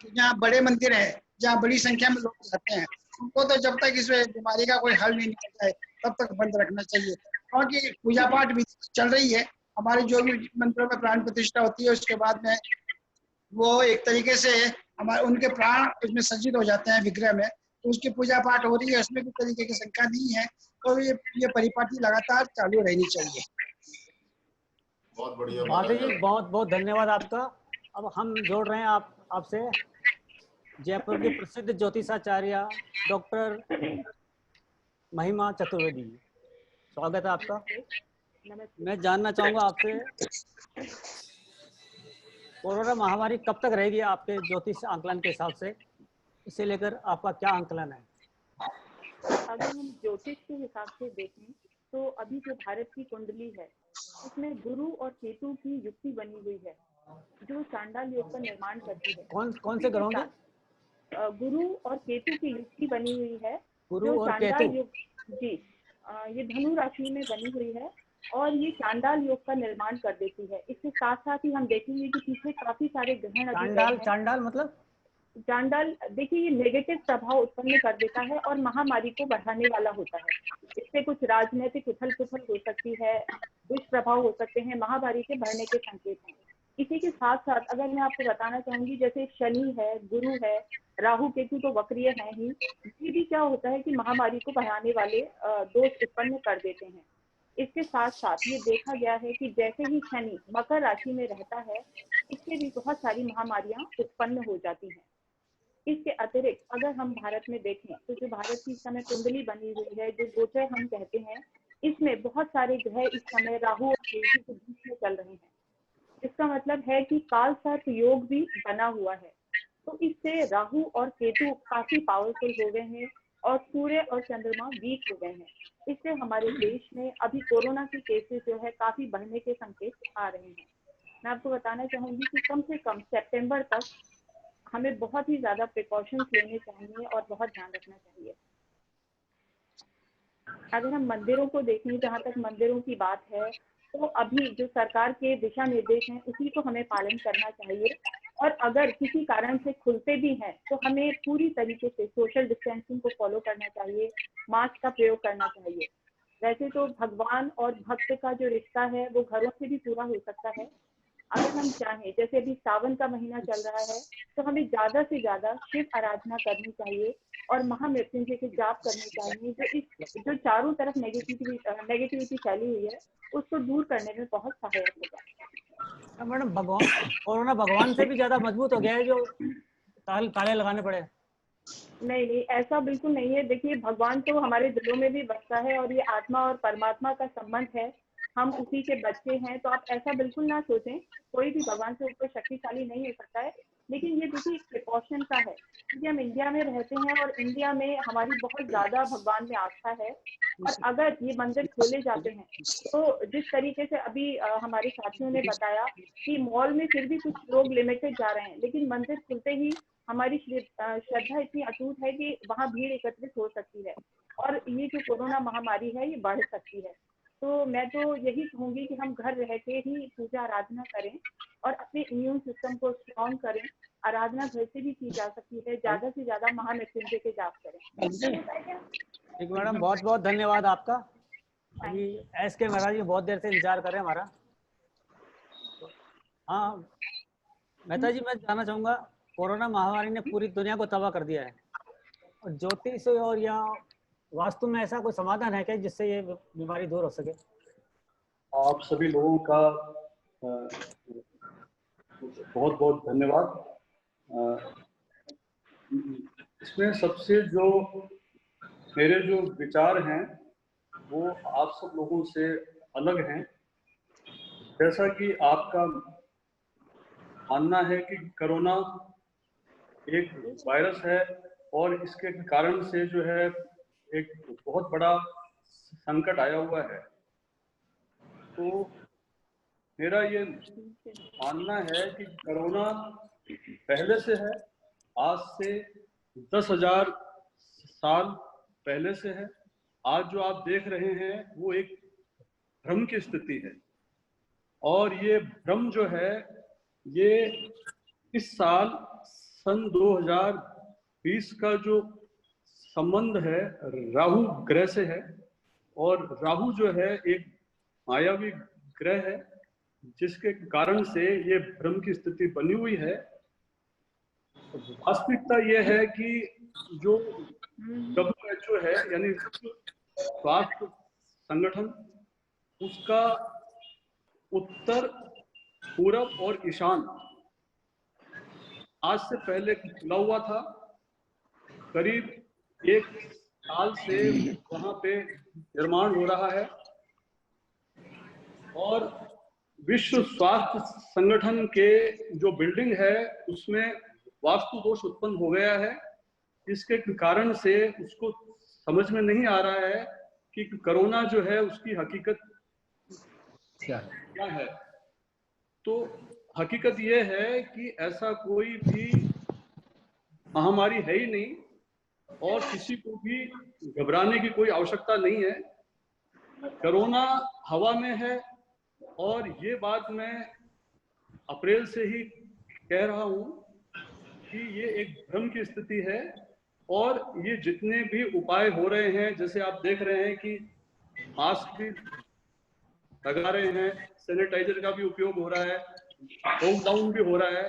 कि जहाँ बड़े मंदिर है, जहाँ बड़ी संख्या में लोग जाते हैं, उनको तो जब तक इस बीमारी का कोई हल नहीं निकल जाए तब तक बंद रखना चाहिए, क्योंकि पूजा पाठ भी चल रही है। हमारे जो भी मंदिरों में प्राण प्रतिष्ठा होती है उसके बाद में वो एक तरीके से हमारे उनके प्राण उसमें संचित हो जाते हैं विग्रह में, तो उसकी पूजा पाठ हो रही है, उसमें कोई तरीके की शंका नहीं है। तो ये परिपाटी लगातार चालू रहनी चाहिए। बहुत बढ़िया महाशय जी, बहुत बहुत धन्यवाद आपका। अब हम जोड़ रहे हैं आपसे जयपुर के प्रसिद्ध ज्योतिषाचार्य डॉक्टर महिमा चतुर्वेदी। स्वागत है आपका। मैं जानना चाहूंगा आपसे, कोरोना महामारी कब तक रहेगी आपके ज्योतिष आंकलन के हिसाब से? इसे लेकर आपका क्या आंकलन है? अगर हम ज्योतिष के हिसाब से देखें तो अभी जो भारत की कुंडली है उसमें गुरु और केतु की युक्ति बनी हुई है जो चांडाल योग का निर्माण करती है। कौन से ग्रहों की? गुरु और केतु की युक्ति बनी हुई है गुरु जो और चांडाल केतु योग, जी ये धनु राशि में बनी हुई है और ये चांडाल योग का निर्माण कर देती है। इसके साथ साथ ही हम देखेंगे कि पीछे काफी सारे ग्रहण चांडाल मतलब चांडाल, देखिए ये नेगेटिव प्रभाव उत्पन्न कर देता है और महामारी को बढ़ाने वाला होता है। इससे कुछ राजनीतिक उथल पुथल हो सकती है, दुष्प्रभाव हो सकते हैं, महामारी के बढ़ने के संकेत हैं। इसी के साथ साथ अगर मैं आपको बताना चाहूंगी, जैसे शनि है, गुरु है, राहु केतु तो वक्रीय है ही, ये भी क्या होता है कि महामारी को बढ़ाने वाले दोष उत्पन्न कर देते हैं। इसके साथ साथ ये देखा गया है कि जैसे ही शनि मकर राशि में रहता है इससे भी बहुत सारी महामारियां उत्पन्न हो जाती हैं। इसके अतिरिक्त अगर हम भारत में देखें तो जो भारत की इस समय कुंडली बनी हुई है, जो गोचर हम कहते हैं, इसमें बहुत सारे ग्रह इस समय राहु और केतु के बीच में चल रहे हैं। इसका मतलब है कि काल सर्प योग भी बना हुआ है। तो इससे राहु और केतु काफी पावरफुल हो गए हैं और सूर्य और चंद्रमा वीक हो गए हैं। इससे हमारे देश में अभी कोरोना के केसेस जो है काफी बढ़ने के संकेत आ रहे हैं। मैं आपको बताना चाहूंगी कि कम से कम सितंबर तक हमें बहुत ही ज्यादा प्रिकॉशंस लेने चाहिए और बहुत ध्यान रखना चाहिए। अगर हम मंदिरों को देखें, जहाँ तक मंदिरों की बात है, तो अभी जो सरकार के दिशा निर्देश हैं उसी को हमें पालन करना चाहिए और अगर किसी कारण से खुलते भी हैं तो हमें पूरी तरीके से सोशल डिस्टेंसिंग को फॉलो करना चाहिए, मास्क का प्रयोग करना चाहिए। वैसे तो भगवान और भक्त का जो रिश्ता है वो घरों से भी पूरा हो सकता है। अगर हम चाहें, जैसे अभी सावन का महीना चल रहा है, तो हमें ज्यादा से ज्यादा शिव आराधना करनी चाहिए और महामृत्युंजय के जाप करने चाहिए, जो चारों तरफ नेगेटिविटी फैली हुई है उसको दूर करने में बहुत सहायक होगा। मैडम, कोरोना भगवान से भी ज्यादा मजबूत हो गया है जो ताले लगाने पड़े? नहीं, ऐसा बिल्कुल नहीं है। देखिए, भगवान तो हमारे दिलों में भी बसता है और ये आत्मा और परमात्मा का संबंध है, हम उसी के बच्चे हैं। तो आप ऐसा बिल्कुल ना सोचें, कोई भी भगवान से ऊपर शक्तिशाली नहीं हो सकता है। लेकिन ये देखिए एक प्रिकॉशन का है, क्योंकि हम इंडिया में रहते हैं और इंडिया में हमारी बहुत ज्यादा भगवान में आस्था है। और अगर ये मंदिर खोले जाते हैं तो जिस तरीके से अभी हमारे साथियों ने बताया कि मॉल में फिर भी कुछ लोग लिमिटेड जा रहे हैं, लेकिन मंदिर खुलते ही हमारी श्रद्धा इतनी अटूट है कि वहाँ भीड़ एकत्रित हो सकती है और ये जो कोरोना महामारी है ये बढ़ सकती है। तो मैं तो यही कहूंगी कि हम घर रह के ही पूजा आराधना करें और अपने इम्यून सिस्टम को स्ट्रॉन्ग करें आराधना घर से भी की जा सकती है। ज्यादा से ज्यादा महामृत्युंजय के जाप करें। ठीक मैडम, बहुत बहुत धन्यवाद आपका। अभी एस के महाराज जी बहुत देर से इंतजार कर रहे हैं हमारा। हाँ मेहता जी, मैं जानना चाहूँगा, कोरोना महामारी ने पूरी दुनिया को तबाह कर दिया है, और ज्योतिष और या वास्तु में ऐसा कोई समाधान है क्या जिससे ये बीमारी दूर हो सके? आप सभी लोगों का बहुत बहुत धन्यवाद। इसमें सबसे जो मेरे जो विचार हैं वो आप सब लोगों से अलग हैं। जैसा कि आपका मानना है कि कोरोना एक वायरस है और इसके कारण से जो है एक बहुत बड़ा संकट आया हुआ है, तो मेरा ये मानना है कि कोरोना पहले से है, आज से 10,000 साल पहले से है। आज जो आप देख रहे हैं वो एक भ्रम की स्थिति है, और ये भ्रम जो है ये इस साल सन 2020 का जो संबंध है राहु ग्रह से है, और राहु जो है एक मायावी ग्रह है जिसके कारण से ये भ्रम की स्थिति बनी हुई है। वास्तविकता ये है कि जो WHO है यानी स्वास्थ्य संगठन, उसका उत्तर, पूरब और ईशान आज से पहले खुला हुआ था। करीब 1 साल से वहां पे निर्माण हो रहा है, और विश्व स्वास्थ्य संगठन के जो बिल्डिंग है उसमें वास्तु दोष उत्पन्न हो गया है। इसके कारण से उसको समझ में नहीं आ रहा है कि कोरोना जो है उसकी हकीकत क्या है। तो हकीकत ये है कि ऐसा कोई भी महामारी है ही नहीं, और किसी को भी घबराने की कोई आवश्यकता नहीं है। कोरोना हवा में है, और ये बात मैं अप्रैल से ही कह रहा हूं कि ये एक भ्रम की स्थिति है, और ये जितने भी उपाय हो रहे हैं, जैसे आप देख रहे हैं कि मास्क भी लगा रहे हैं, सैनिटाइजर का भी उपयोग हो रहा है, लॉकडाउन भी हो रहा है,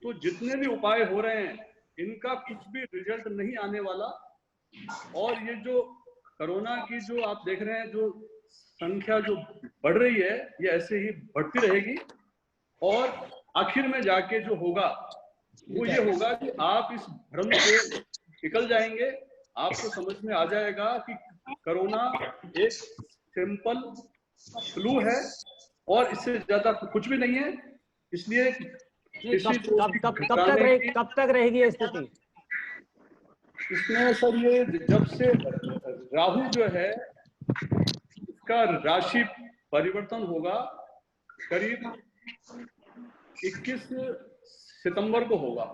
तो जितने भी उपाय हो रहे हैं इनका कुछ भी रिजल्ट नहीं आने वाला। और ये जो कोरोना की जो आप देख रहे हैं जो संख्या जो बढ़ रही है, ये ऐसे ही बढ़ती रहेगी, और आखिर में जाके जो होगा वो ये होगा कि आप इस भ्रम से निकल जाएंगे। आपको समझ में आ जाएगा कि कोरोना एक सिंपल फ्लू है और इससे ज्यादा कुछ भी नहीं है। इसलिए कब तक रहेगी ये स्थिति? इसमें सर ये जब से राहु जो है इसका राशि परिवर्तन होगा, करीब 21 सितंबर को होगा।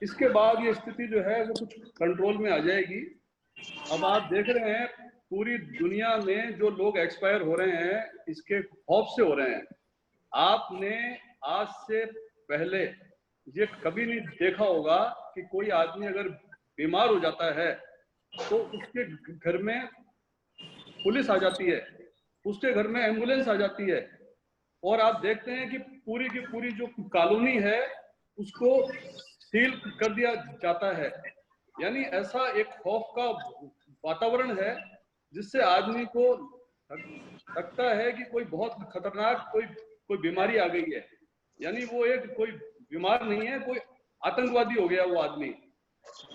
इसके बाद ये स्थिति जो है वो कुछ कंट्रोल में आ जाएगी। अब आप देख रहे हैं पूरी दुनिया में जो लोग एक्सपायर हो रहे हैं इसके खौफ से हो रहे हैं। आपने आज से पहले ये कभी नहीं देखा होगा कि कोई आदमी अगर बीमार हो जाता है तो उसके घर में पुलिस आ जाती है, उसके घर में एम्बुलेंस आ जाती है, और आप देखते हैं कि पूरी की पूरी जो कॉलोनी है उसको सील कर दिया जाता है। यानी ऐसा एक खौफ का वातावरण है जिससे आदमी को लगता है कि कोई बहुत खतरनाक कोई बीमारी आ गई है। यानी वो एक कोई बीमार नहीं है, कोई आतंकवादी हो गया वो आदमी।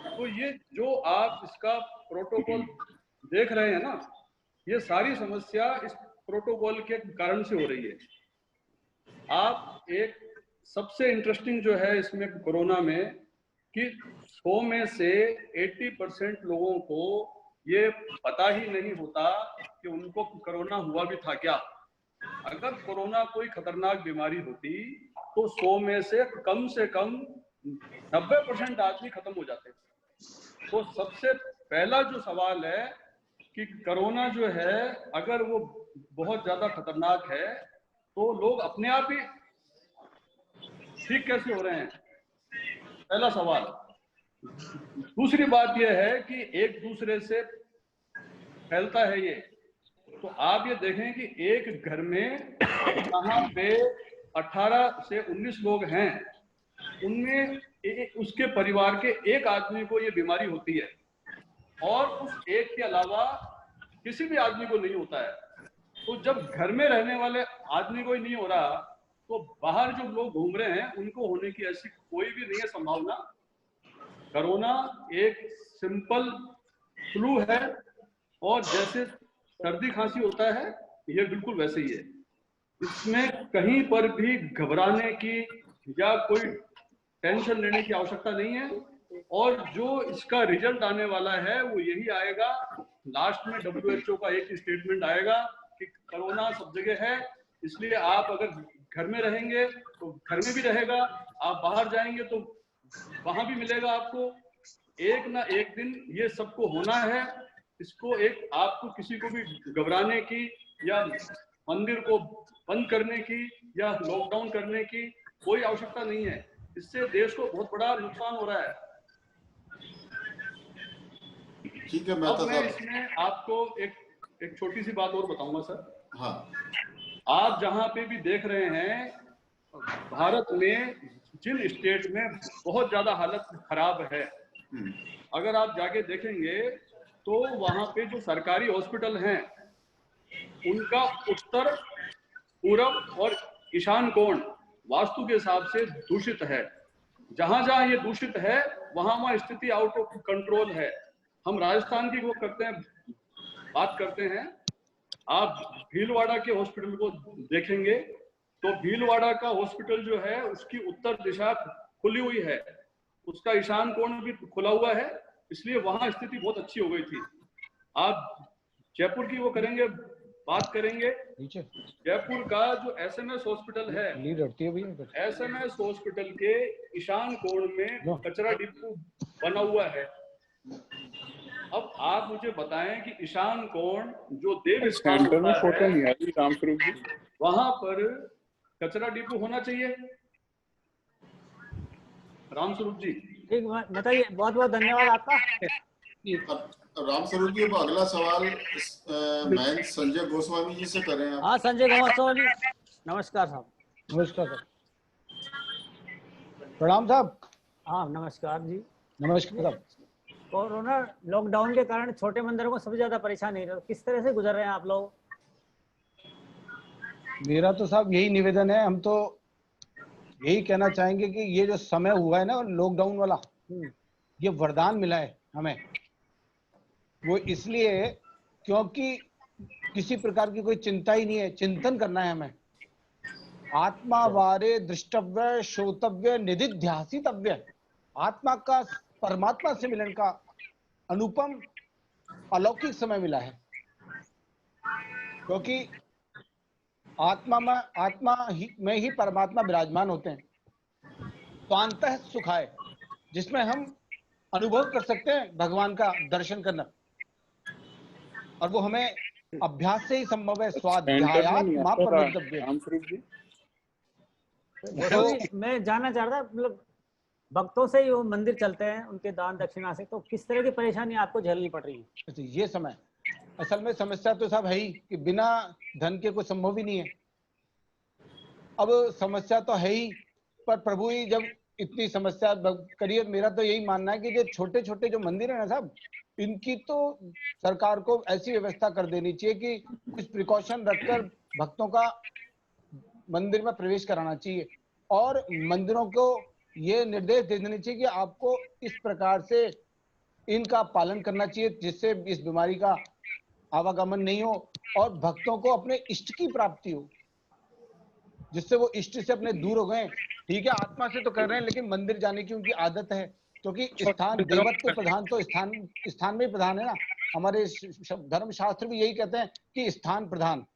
तो ये जो आप इसका प्रोटोकॉल देख रहे हैं ना, ये सारी समस्या इस प्रोटोकॉल के कारण से हो रही है। आप एक सबसे इंटरेस्टिंग जो है इसमें कोरोना में कि 100 में से 80% लोगों को ये पता ही नहीं होता कि उनको कोरोना हुआ भी था क्या। अगर कोरोना कोई खतरनाक बीमारी होती तो 100 में से कम 90% आदमी खत्म हो जाते। तो सबसे पहला जो सवाल है कि कोरोना जो है अगर वो बहुत ज्यादा खतरनाक है तो लोग अपने आप ही ठीक कैसे हो रहे हैं? पहला सवाल। दूसरी बात यह है कि एक दूसरे से फैलता है ये, तो आप ये देखें कि एक घर में जहाँ पे 18 से 19 लोग हैं, उनमें उसके परिवार के एक आदमी को ये बीमारी होती है और उस एक के अलावा किसी भी आदमी को नहीं होता है। तो जब घर में रहने वाले आदमी को ही नहीं हो रहा, तो बाहर जो लोग घूम रहे हैं उनको होने की ऐसी कोई भी नहीं है संभावना। कोरोना एक सिंपल फ्लू है और जैसे सर्दी खांसी होता है ये बिल्कुल वैसे ही है। इसमें कहीं पर भी घबराने की या कोई टेंशन लेने की आवश्यकता नहीं है और जो इसका रिजल्ट आने वाला है वो यही आएगा। लास्ट में WHO का एक स्टेटमेंट आएगा कि कोरोना सब जगह है, इसलिए आप अगर घर में रहेंगे तो घर में भी रहेगा, आप बाहर जाएंगे तो वहां भी मिलेगा आपको। एक ना एक दिन ये सबको होना है। इसको एक आपको किसी को भी घबराने की या मंदिर को बंद करने की या लॉकडाउन करने की कोई आवश्यकता नहीं है। इससे देश को बहुत बड़ा नुकसान हो रहा है। ठीक है, मैं इसमें आपको एक छोटी सी बात और बताऊंगा सर। हाँ। आप जहां पे भी देख रहे हैं भारत में जिन स्टेट में बहुत ज्यादा हालत खराब है, अगर आप जाके देखेंगे तो वहां पे जो सरकारी हॉस्पिटल हैं उनका उत्तर, पूरब और ईशान कोण वास्तु के हिसाब से दूषित है। जहां जहां ये दूषित है वहां स्थिति आउट ऑफ कंट्रोल है। हम राजस्थान की वो करते हैं, बात करते हैं। आप भीलवाड़ा के हॉस्पिटल को देखेंगे तो भीलवाड़ा का हॉस्पिटल जो है उसकी उत्तर दिशा खुली हुई है, उसका ईशान कोण भी खुला हुआ है, इसलिए वहां स्थिति बहुत अच्छी हो गई थी। आप जयपुर की वो करेंगे, बात करेंगे, जयपुर का जो SMS हॉस्पिटल है, SMS हॉस्पिटल के ईशान कोण में कचरा डिपो बना हुआ है। अब आप मुझे बताएं कि ईशान कोण जो देव सेंटर में फोटो नहीं आ रही रामस्वरूप जी, वहां पर कचरा डिपो होना चाहिए। रामस्वरूप जी ठीक बताइए, बहुत बहुत धन्यवाद आपका। रामस्वरूप जी, अब अगला सवाल मैं संजय गोस्वामी जी से करें आप। हाँ संजय गोस्वामी, नमस्कार साहब। नमस्कार सर, प्रणाम साहब। हाँ नमस्कार जी। नमस्कार साहब। कोरोना लॉकडाउन के कारण छोटे मंदिरों को सबसे ज्यादा परेशानी है, किस तरह से गुजर रहे हैं आप लोग? मेरा तो साहब यही निवेदन है, हम तो यही कहना चाहेंगे कि ये जो समय हुआ है ना लॉकडाउन वाला, ये वरदान मिला है हमें। वो इसलिए क्योंकि किसी प्रकार की कोई चिंता ही नहीं है, चिंतन करना है हमें। आत्मा वारे दृष्टव्य श्रोतव्य निधिध्यासितव्य, आत्मा का परमात्मा से मिलन का अनुपम अलौकिक समय मिला है। क्योंकि आत्मा में ही परमात्मा विराजमान होते हैं। तो अंतः सुख है जिसमें हम अनुभव कर सकते हैं भगवान का दर्शन करना, और वो हमें अभ्यास से ही संभव है। स्वाध्यायात् मा परमगम्यते। मैं जानना चाह रहा था, मतलब भक्तों से ही वो मंदिर चलते हैं, उनके दान दक्षिणा से, तो किस तरह की परेशानी आपको झेलनी पड़ रही है? ये समय असल में समस्या तो सब है ही कि बिना धन के कोई संभव ही नहीं है। अब समस्या तो है ही, पर प्रभु ही जब इतनी समस्या करिए, मेरा तो यही मानना है कि जो छोटे छोटे जो मंदिर है ना साहब, इनकी तो सरकार को ऐसी व्यवस्था कर देनी चाहिए कि कुछ प्रिकॉशन रखकर भक्तों का मंदिर में प्रवेश कराना चाहिए, और मंदिरों को ये निर्देश दे देने चाहिए कि आपको इस प्रकार से इनका पालन करना चाहिए जिससे इस बीमारी का आवागमन नहीं हो और भक्तों को अपने इष्ट की प्राप्ति हो, जिससे वो इष्ट से अपने दूर हो गए। ठीक है, आत्मा से तो कर रहे हैं, लेकिन मंदिर जाने की उनकी आदत है, क्योंकि स्थान देवत्व प्रधान तो स्थान में ही प्रधान है ना। हमारे धर्म शास्त्र भी यही कहते हैं कि स्थान प्रधान।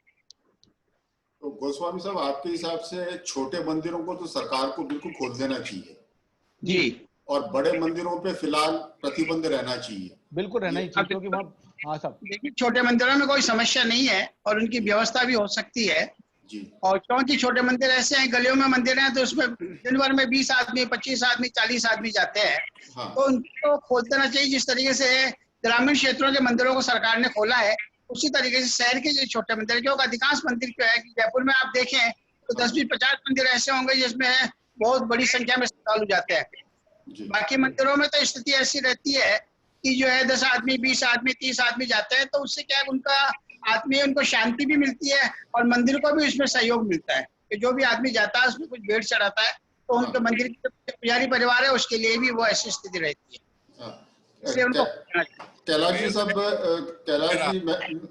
तो गोस्वामी साहब, आपके हिसाब से छोटे मंदिरों को तो सरकार को बिल्कुल खोल देना चाहिए जी, और बड़े मंदिरों पे फिलहाल प्रतिबंध रहना चाहिए? बिल्कुल रहना ही चाहिए, क्योंकि हाँ साहब, देखिए छोटे मंदिरों में कोई समस्या नहीं है और उनकी व्यवस्था भी हो सकती है, जी। और क्योंकि छोटे मंदिर ऐसे हैं, गलियों में मंदिर हैं, तो उसमें दिन भर में 20 आदमी, 25 आदमी, 40 आदमी जाते हैं। हाँ। तो उनको खोल देना चाहिए। जिस तरीके से ग्रामीण क्षेत्रों के मंदिरों को सरकार ने खोला है, उसी तरीके से शहर के जो छोटे मंदिर, क्योंकि अधिकांश मंदिर क्या है कि जयपुर में आप देखें तो 10-20-50 मंदिर ऐसे होंगे जिसमें बहुत बड़ी संख्या में श्रद्धालु जाते हैं। जी। बाकी मंदिरों में तो स्थिति ऐसी रहती है कि जो है 10 आदमी, 20 आदमी, 30 आदमी जाते हैं, तो उससे क्या है, उनका आत्मीय, उनको शांति भी मिलती है और मंदिर को भी उसमें सहयोग मिलता है कि जो भी आदमी जाता है उसमें कुछ भेंट चढ़ाता है, तो उनके मंदिर के पुजारी परिवार है उसके लिए भी वो ऐसी स्थिति रहती है। इसलिए उनको कैलाश जी साहब,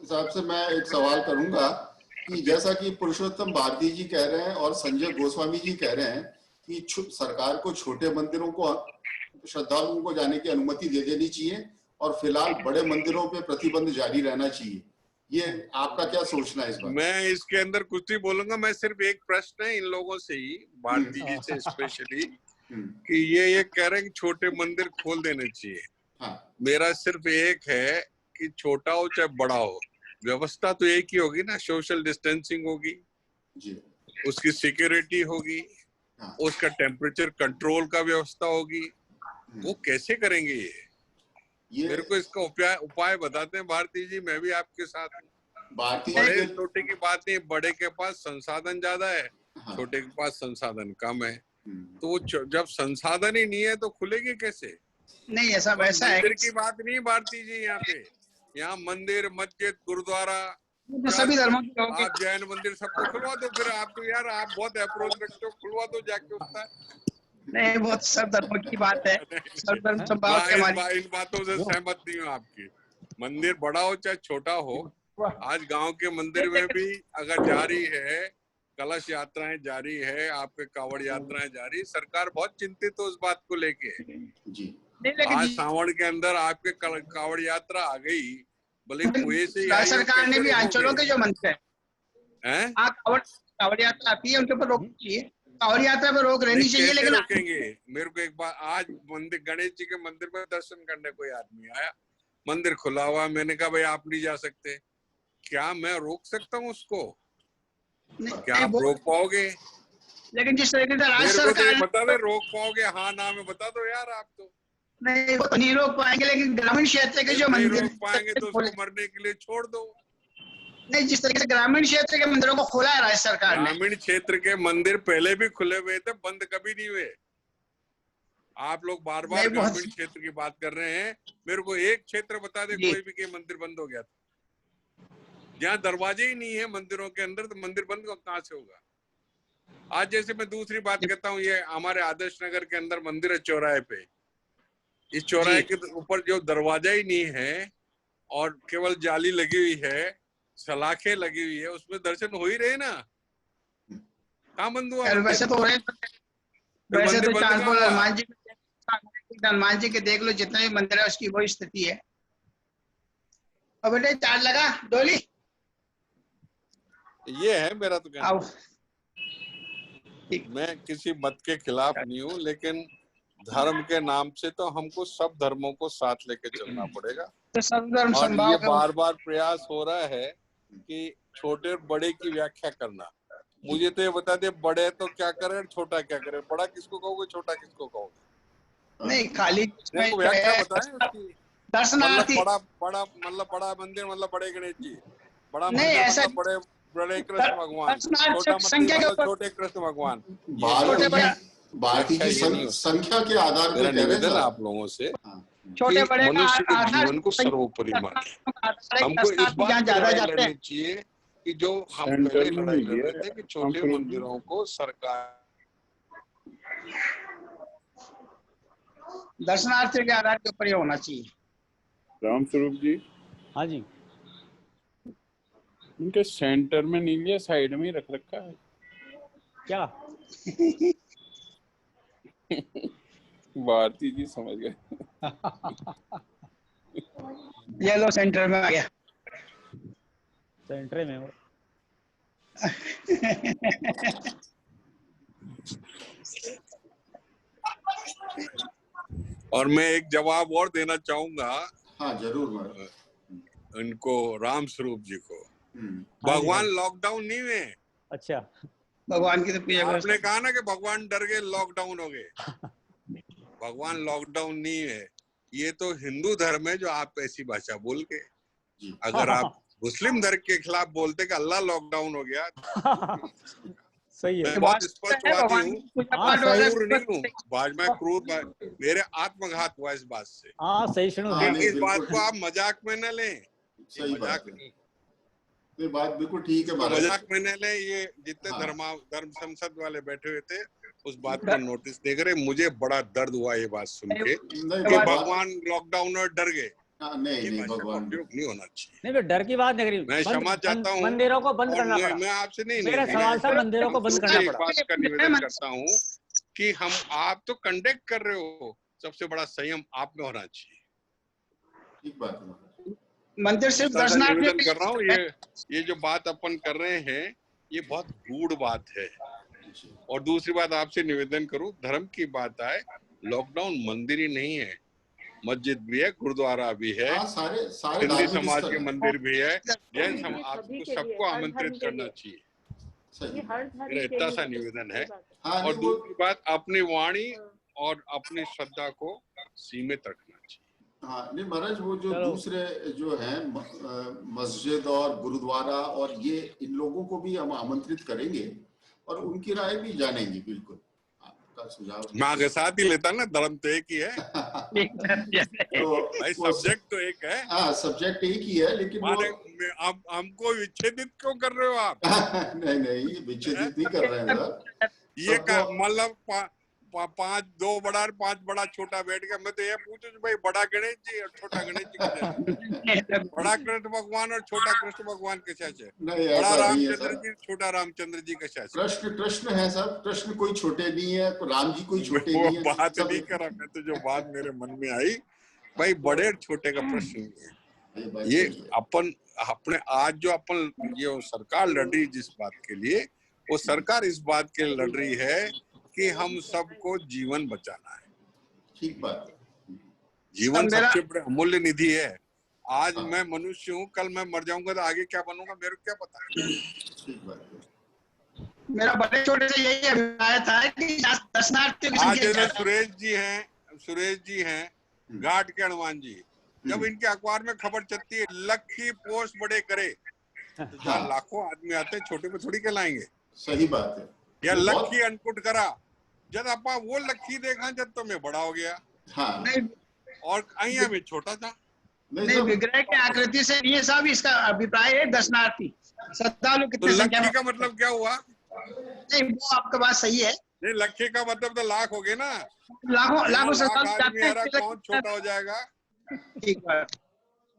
साहब से मैं एक सवाल करूंगा कि जैसा कि पुरुषोत्तम भारती जी कह रहे हैं और संजय गोस्वामी जी कह रहे हैं कि सरकार को छोटे मंदिरों को श्रद्धालुओं को जाने की अनुमति दे देनी चाहिए और फिलहाल बड़े मंदिरों पे प्रतिबंध जारी रहना चाहिए, ये आपका क्या सोचना है इस बात? मैं इसके अंदर कुछ नहीं बोलूंगा। मैं सिर्फ एक प्रश्न है इन लोगों से ही, भारती जी से स्पेशली, कि ये कह रहे हैं कि छोटे मंदिर खोल देने चाहिए। हाँ। मेरा सिर्फ एक है कि छोटा हो चाहे बड़ा हो, व्यवस्था तो एक ही होगी ना। सोशल डिस्टेंसिंग होगी जी। उसकी सिक्योरिटी होगी। हाँ। उसका टेम्परेचर कंट्रोल का व्यवस्था होगी। वो कैसे करेंगे ये मेरे को इसका उपाय बताते हैं भारती जी। मैं भी आपके साथ हूँ। बड़े छोटे की बात नहीं, बड़े के पास संसाधन ज्यादा है। हाँ। छोटे के पास संसाधन कम है। तो वो जब संसाधन ही नहीं है तो खुलेगी कैसे? नहीं, ऐसा वैसा है। मंदिर की बात नहीं भारती जी, यहाँ पे यहाँ मंदिर, मस्जिद, गुरुद्वारा, सभी धर्मों की आप जैन मंदिर सबको खुलवा दो। फिर आप तो यार आप बहुत अप्रोच रखते हो, खुलवा दो जाके उसका। नहीं, बहुत सब धर्मों की बात है। सब धर्म संभाव के हमारी इन बातों से सहमत नहीं हूँ आपकी। मंदिर बड़ा हो चाहे छोटा हो, आज गांव के मंदिर में भी अगर जारी है, कलश यात्राएं जारी है, आपके कावड़ यात्राएं जारी, सरकार बहुत चिंतित है उस बात को लेके। जी। आज सावन के अंदर आपके कावड़ यात्रा आ गई, भले कुएं से सरकार ने भी अंचलों के जो मंदिर है, कावड़ यात्रा आती है, उनके ऊपर रोक चाहिए। कावड़ यात्रा पे रोक रहनी चाहिए, लेकिन रोकेंगे। मेरे को एक बार आज मंदिर, गणेश जी के मंदिर में दर्शन करने कोई आदमी आया, मंदिर खुला हुआ, मैंने कहा भाई आप नहीं जा सकते। क्या मैं रोक सकता हूँ उसको? क्या आप रोक पाओगे? लेकिन जिस तरीके से राज्य सरकार बता दे, रोक पाओगे? हाँ ना में बता दो यार आप तो। नहीं, वो नहीं रोक पाएंगे, लेकिन ग्रामीण क्षेत्र के जो मंदिर रोक पाएंगे तो उसको मरने के लिए छोड़ दो। नहीं, जिस तरीके से ग्रामीण क्षेत्र के मंदिरों को खोला है राज्य सरकार ने। ग्रामीण क्षेत्र के मंदिर पहले भी खुले हुए थे, बंद कभी नहीं हुए। आप लोग बार बार ग्रामीण क्षेत्र की बात कर रहे हैं। मेरे को एक क्षेत्र बता दे कोई भी के मंदिर बंद हो गया था, जहाँ दरवाजे ही नहीं है मंदिरों के अंदर, तो मंदिर बंद कहाँ से होगा? आज जैसे मैं दूसरी बात कहता हूँ, ये हमारे आदर्श नगर के अंदर मंदिर है चौराहे पे। इस चौराहे के ऊपर जो दरवाजा ही नहीं है और केवल जाली लगी हुई है, सलाखें लगी हुई है, उसमें दर्शन हो ही रहे ना। कहाँ बंद हुआ? वैसे तो हनुमान जी के देख लो, जितने भी मंदिर है उसकी वही स्थिति है। और बेटे चार्ज लगा डोली, ये है मेरा तो कहना। मैं किसी मत के खिलाफ नहीं हूँ, लेकिन धर्म के नाम से तो हमको सब धर्मों को साथ लेके चलना पड़ेगा। और ये बार बार प्रयास हो रहा है कि छोटे और बड़े की व्याख्या करना। मुझे तो ये बता दे, बड़े तो क्या करें, छोटा क्या करें? बड़ा किसको कहोगे, छोटा किसको कहोगे? नहीं, खाली व्याख्या बताएं उसकी। दर्शनार्थी बड़ा मतलब बड़ा मंदिर मतलब बड़े गणेश जी, बड़ा नहीं मंदिर ऐसा मतलब बड़े कृष्ण भगवान, छोटा मतलब छोटे कृष्ण भगवान। भारती जी संख्या के आधार पर निवेदन आप लोगों से, छोटे बड़े मनुष्य के जीवन को सर्वोपरि माने। हमको इस बात की लड़ाई लड़नी चाहिए कि जो हम पहले लड़ाई लड़ रहे थे कि छोटे मंदिरों को सरकार दर्शनार्थियों के आधार के ऊपर ही होना चाहिए। रामस्वरूप जी, हाँ जी, उनके सेंटर में नहीं लिया, साइड में ही रख रखा है क्या? भारती जी समझ गए। ये लो सेंटर में आ गया। सेंटर में हो। और मैं एक जवाब और देना चाहूंगा। हाँ जरूर। इनको राम स्वरूप जी को, भगवान लॉकडाउन नहीं हुए, अच्छा, भगवान की तो पूजा आपने व्यवस्था। कहा ना कि भगवान डर गए, लॉकडाउन हो गए। भगवान लॉकडाउन नहीं है, ये तो हिंदू धर्म है जो आप ऐसी भाषा बोल के। अगर आप मुस्लिम धर्म के खिलाफ बोलते कि अल्लाह लॉकडाउन हो गया, सही है। मैं बहुत स्पष्टवादी हूँ, हाँ, सही। क्रूर नहीं हूँ, मैं क्रूर, मेरे आत्मघात हुआ इस बात से। हाँ, सहिष्णु हाँ, है। नहीं, इस बात बिल्कुल को आप मजाक में न लें, सही मजाक बात है। नहीं, ये बात बिल्कुल ठीक है तो महाराज। मजाक में न लें। ये जितने हाँ। धर्म संसद वाले बैठे हुए थे उस बात का नोटिस देख रहे। मुझे बड़ा दर्द हुआ ये बात सुन के नहीं, कि भगवान लॉकडाउन और डर गए। नहीं, ये नहीं, भाषा का भगवान उपयोग नहीं होना चाहिए। नहीं, मैं डर की बात नहीं करी। मैं क्षमा चाहता हूँ, मंदिरों को बंद और करना पड़ा। मैं आपसे नहीं मेरा सवाल था मंदिरों को बंद करना एक पड़ा। बात का निवेदन करता हूँ कि आप तो कंडक्ट कर रहे हो, सबसे बड़ा संयम आप में होना चाहिए। ठीक बात है महाराज। मंदिर सिर्फ निवेदन दर्शनार्थी कर रहा हूँ, ये जो बात अपन कर रहे हैं ये बहुत गूढ़ बात है। और दूसरी बात आपसे निवेदन करूं, धर्म की बात आए, लॉकडाउन मंदिर ही नहीं है, मस्जिद भी है, गुरुद्वारा भी है, हाँ, सारे हिंदी धार्मिक समाज स्थल के हैं। मंदिर भी है, जैन ये समाज, सभी आपको के लिए, सबको हर आमंत्रित धर्म के करना लिए। चाहिए। सही ये है। हर धर्म मेरा के इतना लिए सा तो निवेदन है। सही बात हाँ, और नहीं, वो दूसरी बात, अपनी वाणी और अपनी श्रद्धा को सीमित रखना चाहिए। हाँ, नहीं महाराज, वो जो चलो। दूसरे जो हैं मस्जिद और गुरुद्वारा और ये, इन लोगों को भी हम आमंत्रित करेंगे और उनकी राय भी जानेंगे। बिल्कुल आपका सुझाव मैं आगे साथ ही लेता ना, धर्म तो एक ही है तो भाई, वो सब्जेक्ट तो एक है। हाँ, सब्जेक्ट एक ही है, लेकिन वो आप हमको विच्छेदित क्यों कर रहे हो आप? नहीं, नहीं, विच्छेदित नहीं कर रहे हैं सर। ये सबको मतलब पांच, दो बड़ा और पांच बड़ा छोटा बैठ गया। मैं तो ये पूछूं भाई, बड़ा गणेश जी और छोटा गणेश जी कैसे? बड़ा कृष्ण भगवान और छोटा कृष्ण भगवान कैसे? नहीं, बड़ा ऐसा नहीं है रामचंद्र सर। जी, छोटा रामचंद्र जी कैसे? कृष्ण है सर। कृष्ण कोई छोटे नहीं है, राम जी कोई छोटे वो नहीं है। बात सब नहीं करा, मैं तो जो बात मेरे मन में आई भाई, बड़े और छोटे का प्रश्न नहीं है। ये अपन अपने आज जो अपन ये सरकार लड़ रही जिस बात के लिए, वो सरकार इस बात के लिए लड़ रही है कि हम सबको जीवन बचाना है। ठीक बात है। जीवन सबसे बड़ा अमूल्य निधि है। आज मैं मनुष्य हूँ, कल मैं मर जाऊंगा तो आगे क्या बनूंगा मेरे को क्या पता। ठीक बात है। मेरा बड़े छोटे से यही अभिप्राय था कि दर्शनार्थियों की आज संख्या जैसे ज्यादा सुरेश जी हैं घाट के हनुमान जी, जब इनके अखबार में खबर चलती है लक्खी पोस्ट बड़े करे, तो जहाँ लाखों आदमी आते हैं, छोटे पे थोड़ी कहलाएंगे। सही बात है। या लक्खी अनकुट करा, जब अपा वो लक्खी देखा जब तो मैं बड़ा हो गया। हाँ। और अहिया में छोटा था। नहीं, विग्रह की आकृति से ये सब इसका अभिप्राय है दर्शनार्थी श्रद्धालु तो कितने संख्या लक्खी में। का मतलब क्या हुआ? नहीं, वो आपका बात सही है। नहीं, लक्खी का मतलब तो लाख हो गए ना। लाखों लाख श्रद्धालु आदमी आ रहा, कौन छोटा हो जाएगा? ठीक बात।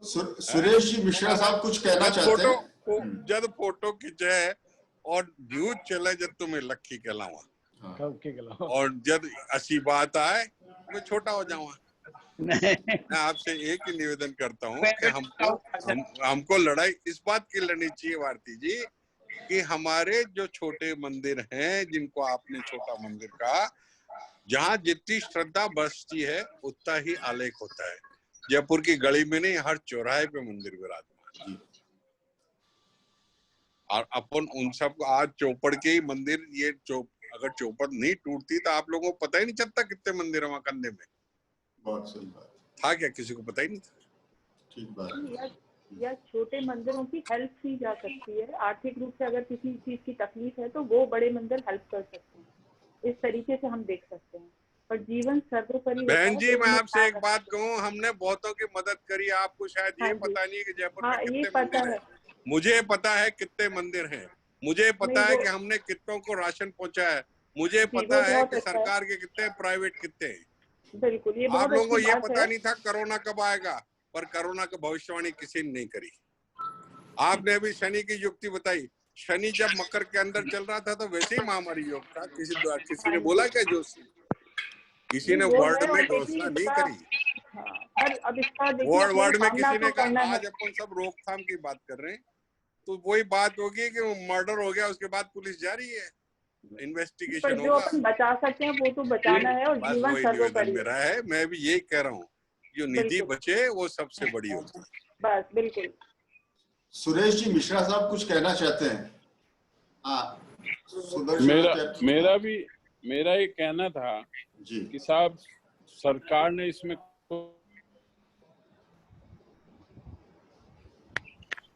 सुरेश जी मिश्रा साहब कुछ कहना चाहते हैं। जब फोटो खींचे और व्यूज चले, जब तुम्हें लक्खी कहलाऊंगा, और जब ऐसी बात आए मैं छोटा हो जाऊंगा। मैं आपसे एक ही निवेदन करता हूँ कि हमको लड़ाई इस बात की लड़नी चाहिए भारती जी, कि हमारे जो छोटे मंदिर हैं, जिनको आपने छोटा मंदिर कहा, जहाँ जितनी श्रद्धा बसती है उतना ही आलेख होता है। जयपुर की गली में नहीं, हर चौराहे पे मंदिर विराजमान। और अपन उन सब आज चौपड़ के ही मंदिर, ये अगर चौपड़ नहीं टूटती तो आप लोगों को पता ही नहीं चलता कितने मंदिर है वहां कंधे में। बहुत सही बात था क्या? किसी को पता ही नहीं था। ठीक बात। या छोटे मंदिरों की हेल्प की जा सकती है। आर्थिक रूप से अगर किसी चीज की तकलीफ है तो वो बड़े मंदिर हेल्प कर सकते हैं। इस तरीके से हम देख सकते हैं। पर जीवन सर्वोपरि। बहन जी, मैं आपसे एक बात कहूँ, हमने बहुतों की मदद करी, आपको शायद ये पता नहीं है कि जयपुर में कितने मंदिर हैं। मुझे पता है कितने मंदिर हैं, मुझे पता है कि हमने कितनों को राशन पहुंचाया है, मुझे पता है कि सरकार के कितने, प्राइवेट कितने हैं। बिल्कुल, ये आप लोगों को ये पता नहीं था कोरोना कब आएगा, पर कोरोना की भविष्यवाणी किसी ने नहीं करी। आपने अभी शनि की युक्ति बताई। शनि जब मकर के अंदर चल रहा था तो वैसे ही महामारी योग था। किसी ने बोला क्या जोशी? किसी ने वर्ल्ड में घोषणा नहीं करी। वर्ल्ड में किसी ने कहा। आज अपन सब रोकथाम की बात कर रहे हैं, तो वही बात होगी कि मर्डर हो गया, उसके बाद पुलिस जा रही है, इन्वेस्टिगेशन होगा। जो अपन बचा सकते हैं वो तो बचाना है, और जीवन सर्वोपरि मेरा है। मैं भी यही कह रहा हूँ, जो निधि बचे वो सबसे बड़ी होती है। बस बिल्कुल। सुरेश जी मिश्रा साहब कुछ कहना चाहते हैं? सुदर्शन मेरा ये कहना था जी कि साहब सरकार ने इसमें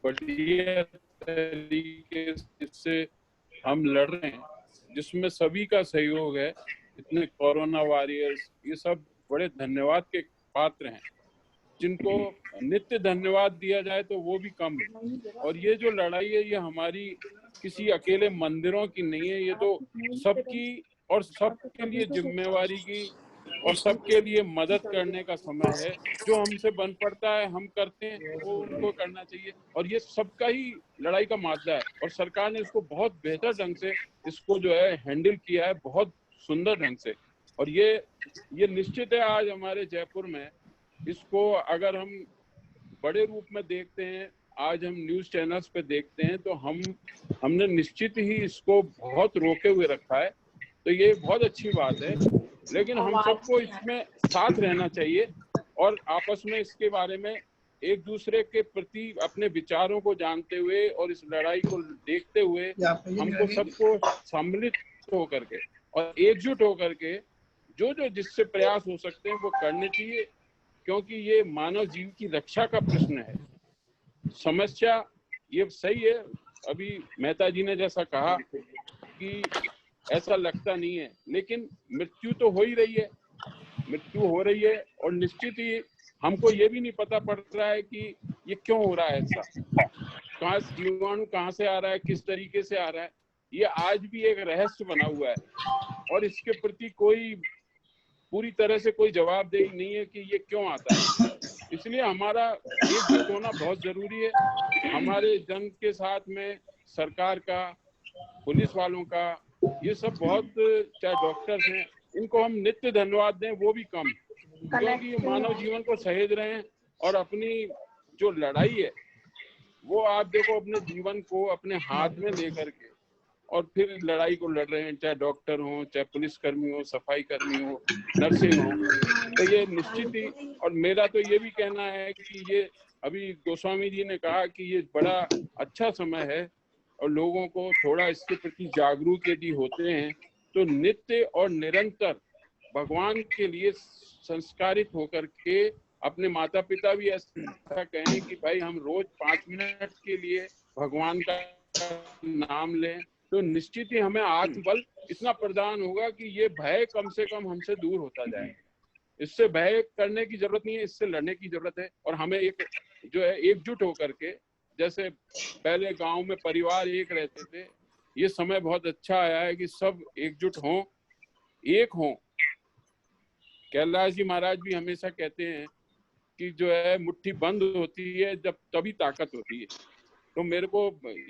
बढ़िया तरीके से हम लड़ रहे हैं, जिसमें सभी का सहयोग है। इतने कोरोना वॉरियर्स ये सब बड़े धन्यवाद के पात्र हैं, जिनको नित्य धन्यवाद दिया जाए तो वो भी कम है। और ये जो लड़ाई है ये हमारी किसी अकेले मंदिरों की नहीं है, ये तो सबकी और सबके लिए जिम्मेवारी की और सबके लिए मदद करने का समय है। जो हमसे बन पड़ता है हम करते हैं, वो उनको करना चाहिए। और ये सबका ही लड़ाई का मादा है और सरकार ने इसको बहुत बेहतर ढंग से इसको जो है हैंडल किया है, बहुत सुंदर ढंग से। और ये निश्चित है आज हमारे जयपुर में इसको अगर हम बड़े रूप में देखते हैं, आज हम न्यूज चैनल्स पे देखते हैं, तो हमने निश्चित ही इसको बहुत रोके हुए रखा है। तो ये बहुत अच्छी बात है, लेकिन हम सबको इसमें साथ रहना चाहिए और आपस में इसके बारे में एक दूसरे के प्रति अपने विचारों को जानते हुए और इस लड़ाई को देखते हुए हमको सबको सम्मिलित होकर के और एकजुट होकर के जो जिससे प्रयास हो सकते हैं वो करने चाहिए, क्योंकि ये मानव जीव की रक्षा का प्रश्न है। समस्या ये सही है, अभी मेहता जी ने जैसा कहा कि ऐसा लगता नहीं है, लेकिन मृत्यु तो हो ही रही है, मृत्यु हो रही है और निश्चित ही हमको ये भी नहीं पता पड़ रहा है कि ये क्यों हो रहा है, ऐसा कहाँ जीवाणु कहाँ से आ रहा है, किस तरीके से आ रहा है, ये आज भी एक रहस्य बना हुआ है और इसके प्रति कोई पूरी तरह से कोई जवाबदेही नहीं है कि ये क्यों आता है। इसलिए हमारा एकजुट होना बहुत जरूरी है। हमारे जन के साथ में सरकार का, पुलिस वालों का, ये सब बहुत, चाहे डॉक्टर्स हैं, इनको हम नित्य धन्यवाद दें वो भी कम, क्योंकि ये मानव जीवन को सहेज रहे हैं और अपनी जो लड़ाई है वो आप देखो अपने जीवन को अपने हाथ में लेकर के और फिर लड़ाई को लड़ रहे हैं, चाहे डॉक्टर हो, चाहे पुलिसकर्मी हो, सफाई कर्मी हो, नर्सिंग हो। तो ये निश्चित ही, और मेरा तो ये भी कहना है कि ये अभी गोस्वामी जी ने कहा कि ये बड़ा अच्छा समय है और लोगों को थोड़ा इसके प्रति जागरूक यदि होते हैं तो नित्य और निरंतर भगवान के लिए संस्कारित होकर के अपने माता पिता भी ऐसा कहें कि भाई हम रोज 5 मिनट के लिए भगवान का नाम लें, तो निश्चित ही हमें आत्मबल इतना प्रदान होगा कि ये भय कम से कम हमसे दूर होता जाए। इससे भय करने की जरूरत नहीं है, इससे लड़ने की जरूरत है। और हमें एक जो है एकजुट होकर के, जैसे पहले गांव में परिवार एक रहते थे, ये समय बहुत अच्छा आया है कि सब एकजुट हों, एक हों। कैलाश जी महाराज भी हमेशा कहते हैं कि जो है मुट्ठी बंद होती है जब तभी ताकत होती है। तो मेरे को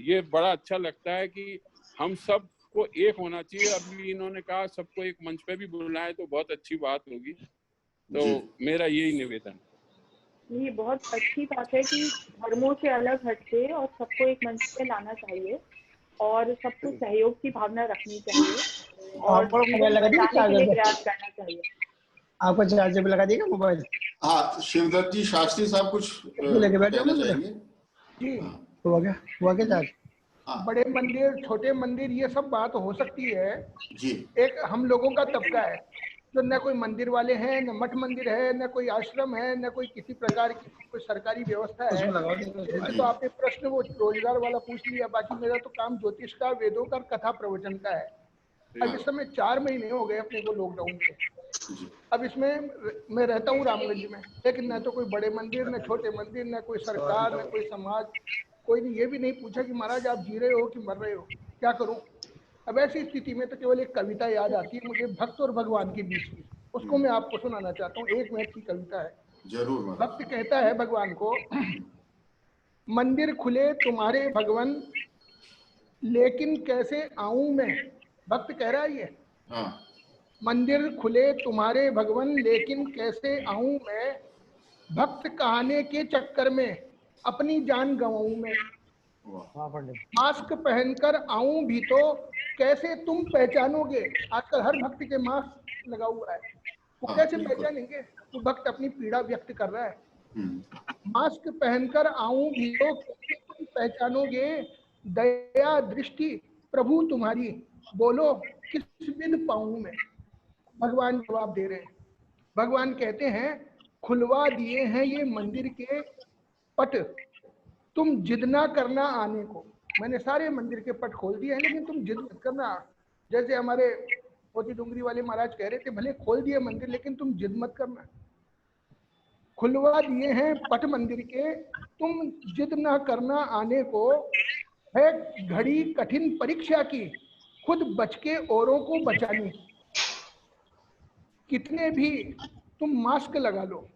ये बड़ा अच्छा लगता है कि हम सबको एक होना चाहिए। अभी इन्होंने कहा सबको एक मंच पे भी बुलाएं तो बहुत अच्छी बात होगी, तो मेरा यही निवेदन। ये बहुत अच्छी बात है कि धर्मों से अलग हटके और सबको एक मंच पे लाना चाहिए और सबको सहयोग की भावना रखनी चाहिए और बचाने के लिए प्रयास करना चाहिए। आपको चार्जर पे लगा देगा मोबाइल? हाँ, शिवदत्त जी शास्त्री साहब कुछ लेके बैठे कहना चाहेंगे? जी, हुआ क्या चार्ज? बड़े मंदिर, छोटे मंदिर, ये सब बात हो सकती है जी। एक हम लोगों का तबका है तो न कोई मंदिर वाले हैं, न मठ मंदिर है, न कोई आश्रम है, न कोई किसी प्रकार की कोई सरकारी व्यवस्था है। तो आपने प्रश्न वो रोजगार वाला पूछ लिया, बाकी मेरा तो काम ज्योतिष का, वेदों का, कथा प्रवचन का है। अब इस समय 4 महीने हो गए अपने को लॉकडाउन के। अब इसमें मैं रहता हूँ रामगंज में, लेकिन न तो कोई बड़े मंदिर, न छोटे मंदिर, न कोई सरकार, न कोई समाज, कोई ने ये भी नहीं पूछा कि महाराज आप जी रहे हो कि मर रहे हो, क्या करूं। अब ऐसी स्थिति में तो केवल एक कविता याद आती है मुझे, भक्त और भगवान के बीच की, उसको मैं आपको सुनाना चाहता हूँ। 1 मिनट की कविता है। जरूर। भक्त कहता है भगवान को, मंदिर खुले तुम्हारे भगवान लेकिन कैसे आऊं मैं। भक्त कह रहा है ये, मंदिर खुले तुम्हारे भगवान लेकिन कैसे आऊं मैं, भक्त कहने के चक्कर में अपनी जान गंवाऊं मैं, मास्क पहनकर आऊं भी तो कैसे तुम पहचानोगे। आजकल हर भक्त के मास्क लगा हुआ है, वो कैसे पहचानेंगे। तो भक्त अपनी पीड़ा व्यक्त कर रहा है। मास्क पहनकर आऊं भी तो कैसे तुम पहचानोगे, दया दृष्टि प्रभु तुम्हारी, बोलो किस विध पाऊं मैं। भगवान जवाब दे रहे हैं। भगवान कहते हैं खुलवा दिए हैं ये मंदिर के पट, तुम जिद ना करना आने को। मैंने सारे मंदिर के पट खोल दिए हैं, लेकिन तुम जिद मत करना। जैसे हमारे पोती डूंगरी वाले महाराज कह रहे थे, भले खोल दिए मंदिर लेकिन तुम जिद मत करना। खुलवा दिए हैं पट मंदिर के, तुम जिद ना करना आने को। है घड़ी कठिन परीक्षा की, खुद बच के औरों को बचानी। कितने भी तुम मास्क लगा लो,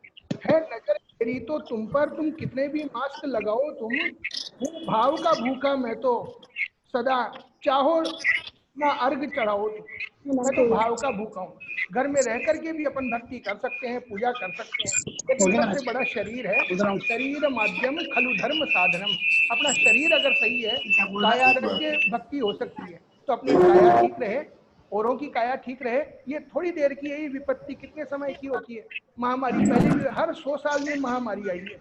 है नजर मेरी तो तुम पर, तुम कितने भी मास्क लगाओ तुम। हूँ भाव का भूखा मैं तो सदा, चाहो ना अर्घ चढ़ाओ तुम। मैं तो भाव का भूखा हूँ। घर में रह करके भी अपन भक्ति कर सकते हैं, पूजा कर सकते हैं, लेकिन सबसे बड़ा शरीर है। शरीर माध्यम खलु धर्म साधनम। अपना शरीर अगर सही है, काया रज्य भक्ति हो सकती है। तो अपनी काया ठीक रहे, औरों की काया ठीक रहे। ये थोड़ी देर की है, ये विपत्ति कितने समय की होती है। महामारी पहले भी हर 100 साल में महामारी आई है।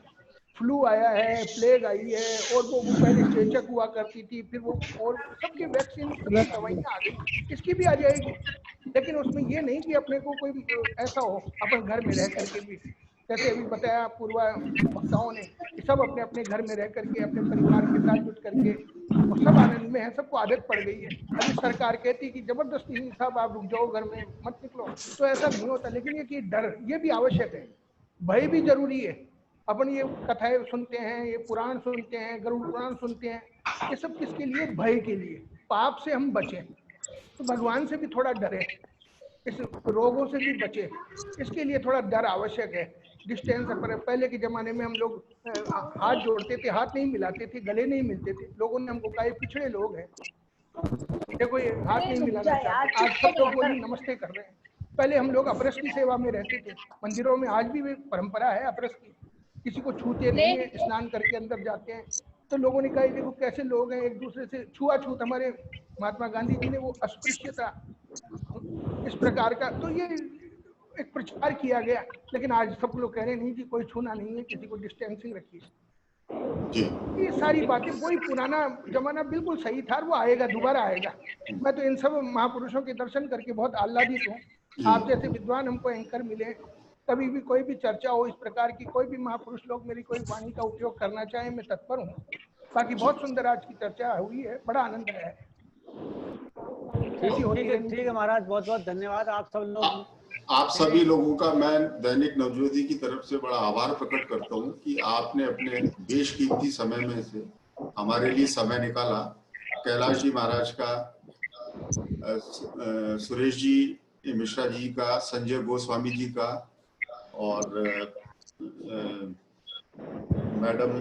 फ्लू आया है, प्लेग आई है, और वो पहले चेचक हुआ करती थी, फिर वो और सबकी वैक्सीन, सबकी दवाइयाँ आ गई, इसकी भी आ जाएगी। लेकिन उसमें ये नहीं कि अपने को कोई ऐसा हो अपन घर में रह करके भी, जैसे अभी बताया पूर्व वक्ताओं ने, कि सब अपने अपने घर में रह करके अपने परिवार के साथ जुट करके और सब आनंद में है, सबको आदत पड़ गई है। अभी सरकार कहती है कि जबरदस्ती नहीं, साहब आप रुक जाओ घर में, मत निकलो, तो ऐसा नहीं होता। लेकिन ये कि डर, ये भी आवश्यक है, भय भी जरूरी है। अपन ये कथाएं सुनते हैं, ये पुराण सुनते हैं, गरुड़ पुराण सुनते हैं, ये सब किसके लिए? भय के लिए, पाप से हम बचें, तो भगवान से भी थोड़ा डरे, इस रोगों से भी बचे, इसके लिए थोड़ा डर आवश्यक है। डिस्टेंस पर पहले के जमाने में हम लोग हाथ जोड़ते थे, हाथ नहीं मिलाते थे, गले नहीं मिलते थे। लोगों ने हमको कहा पिछड़े लोग हैं, देखो ये हाथ नहीं मिलाना चाहते। आज सब लोग बोली नमस्ते कर रहे हैं। पहले हम लोग अपरस की सेवा में रहते थे, मंदिरों में आज भी परंपरा है अपरस की, किसी को छूते नहीं है, स्नान करके अंदर जाते हैं। तो लोगों ने कहा देखो कैसे लोग हैं, एक दूसरे से छुआछूत, हमारे महात्मा गांधी जी ने वो अस्पृश्यता इस प्रकार का, तो ये एक प्रचार किया गया। लेकिन आज सब लोग कह रहे नहीं जी कोई छूना नहीं है, किसी को डिस्टेंसिंग रखिए। ये सारी बातें, वही पुराना जमाना बिल्कुल सही था, वो आएगा, दोबारा आएगा। मैं तो इन सब महापुरुषों के दर्शन करके बहुत आह्लादित हूँ। आप जैसे विद्वान हमको एंकर मिले, कभी भी कोई भी चर्चा हो इस प्रकार की, कोई भी महापुरुष लोग मेरी कोई वाणी का उपयोग करना चाहे, मैं तत्पर हूँ। बाकी बहुत सुंदर आज की चर्चा हुई है, बड़ा आनंद आया है। ठीक है महाराज, बहुत बहुत धन्यवाद। आप सब लोग, आप सभी लोगों का मैं दैनिक नवज्योति की तरफ से बड़ा आभार प्रकट करता हूं कि आपने अपने बेशकीमती समय में से हमारे लिए समय निकाला। कैलाश जी महाराज का, सुरेश जी मिश्रा जी का, संजय गोस्वामी जी का, और मैडम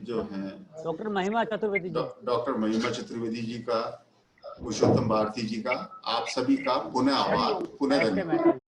जो हैं डॉक्टर महिमा चतुर्वेदी जी, डॉक्टर महिमा चतुर्वेदी जी का, पुरुषोत्तम भारती जी का, आप सभी का पुनः आभार, पुनः धन्यवाद।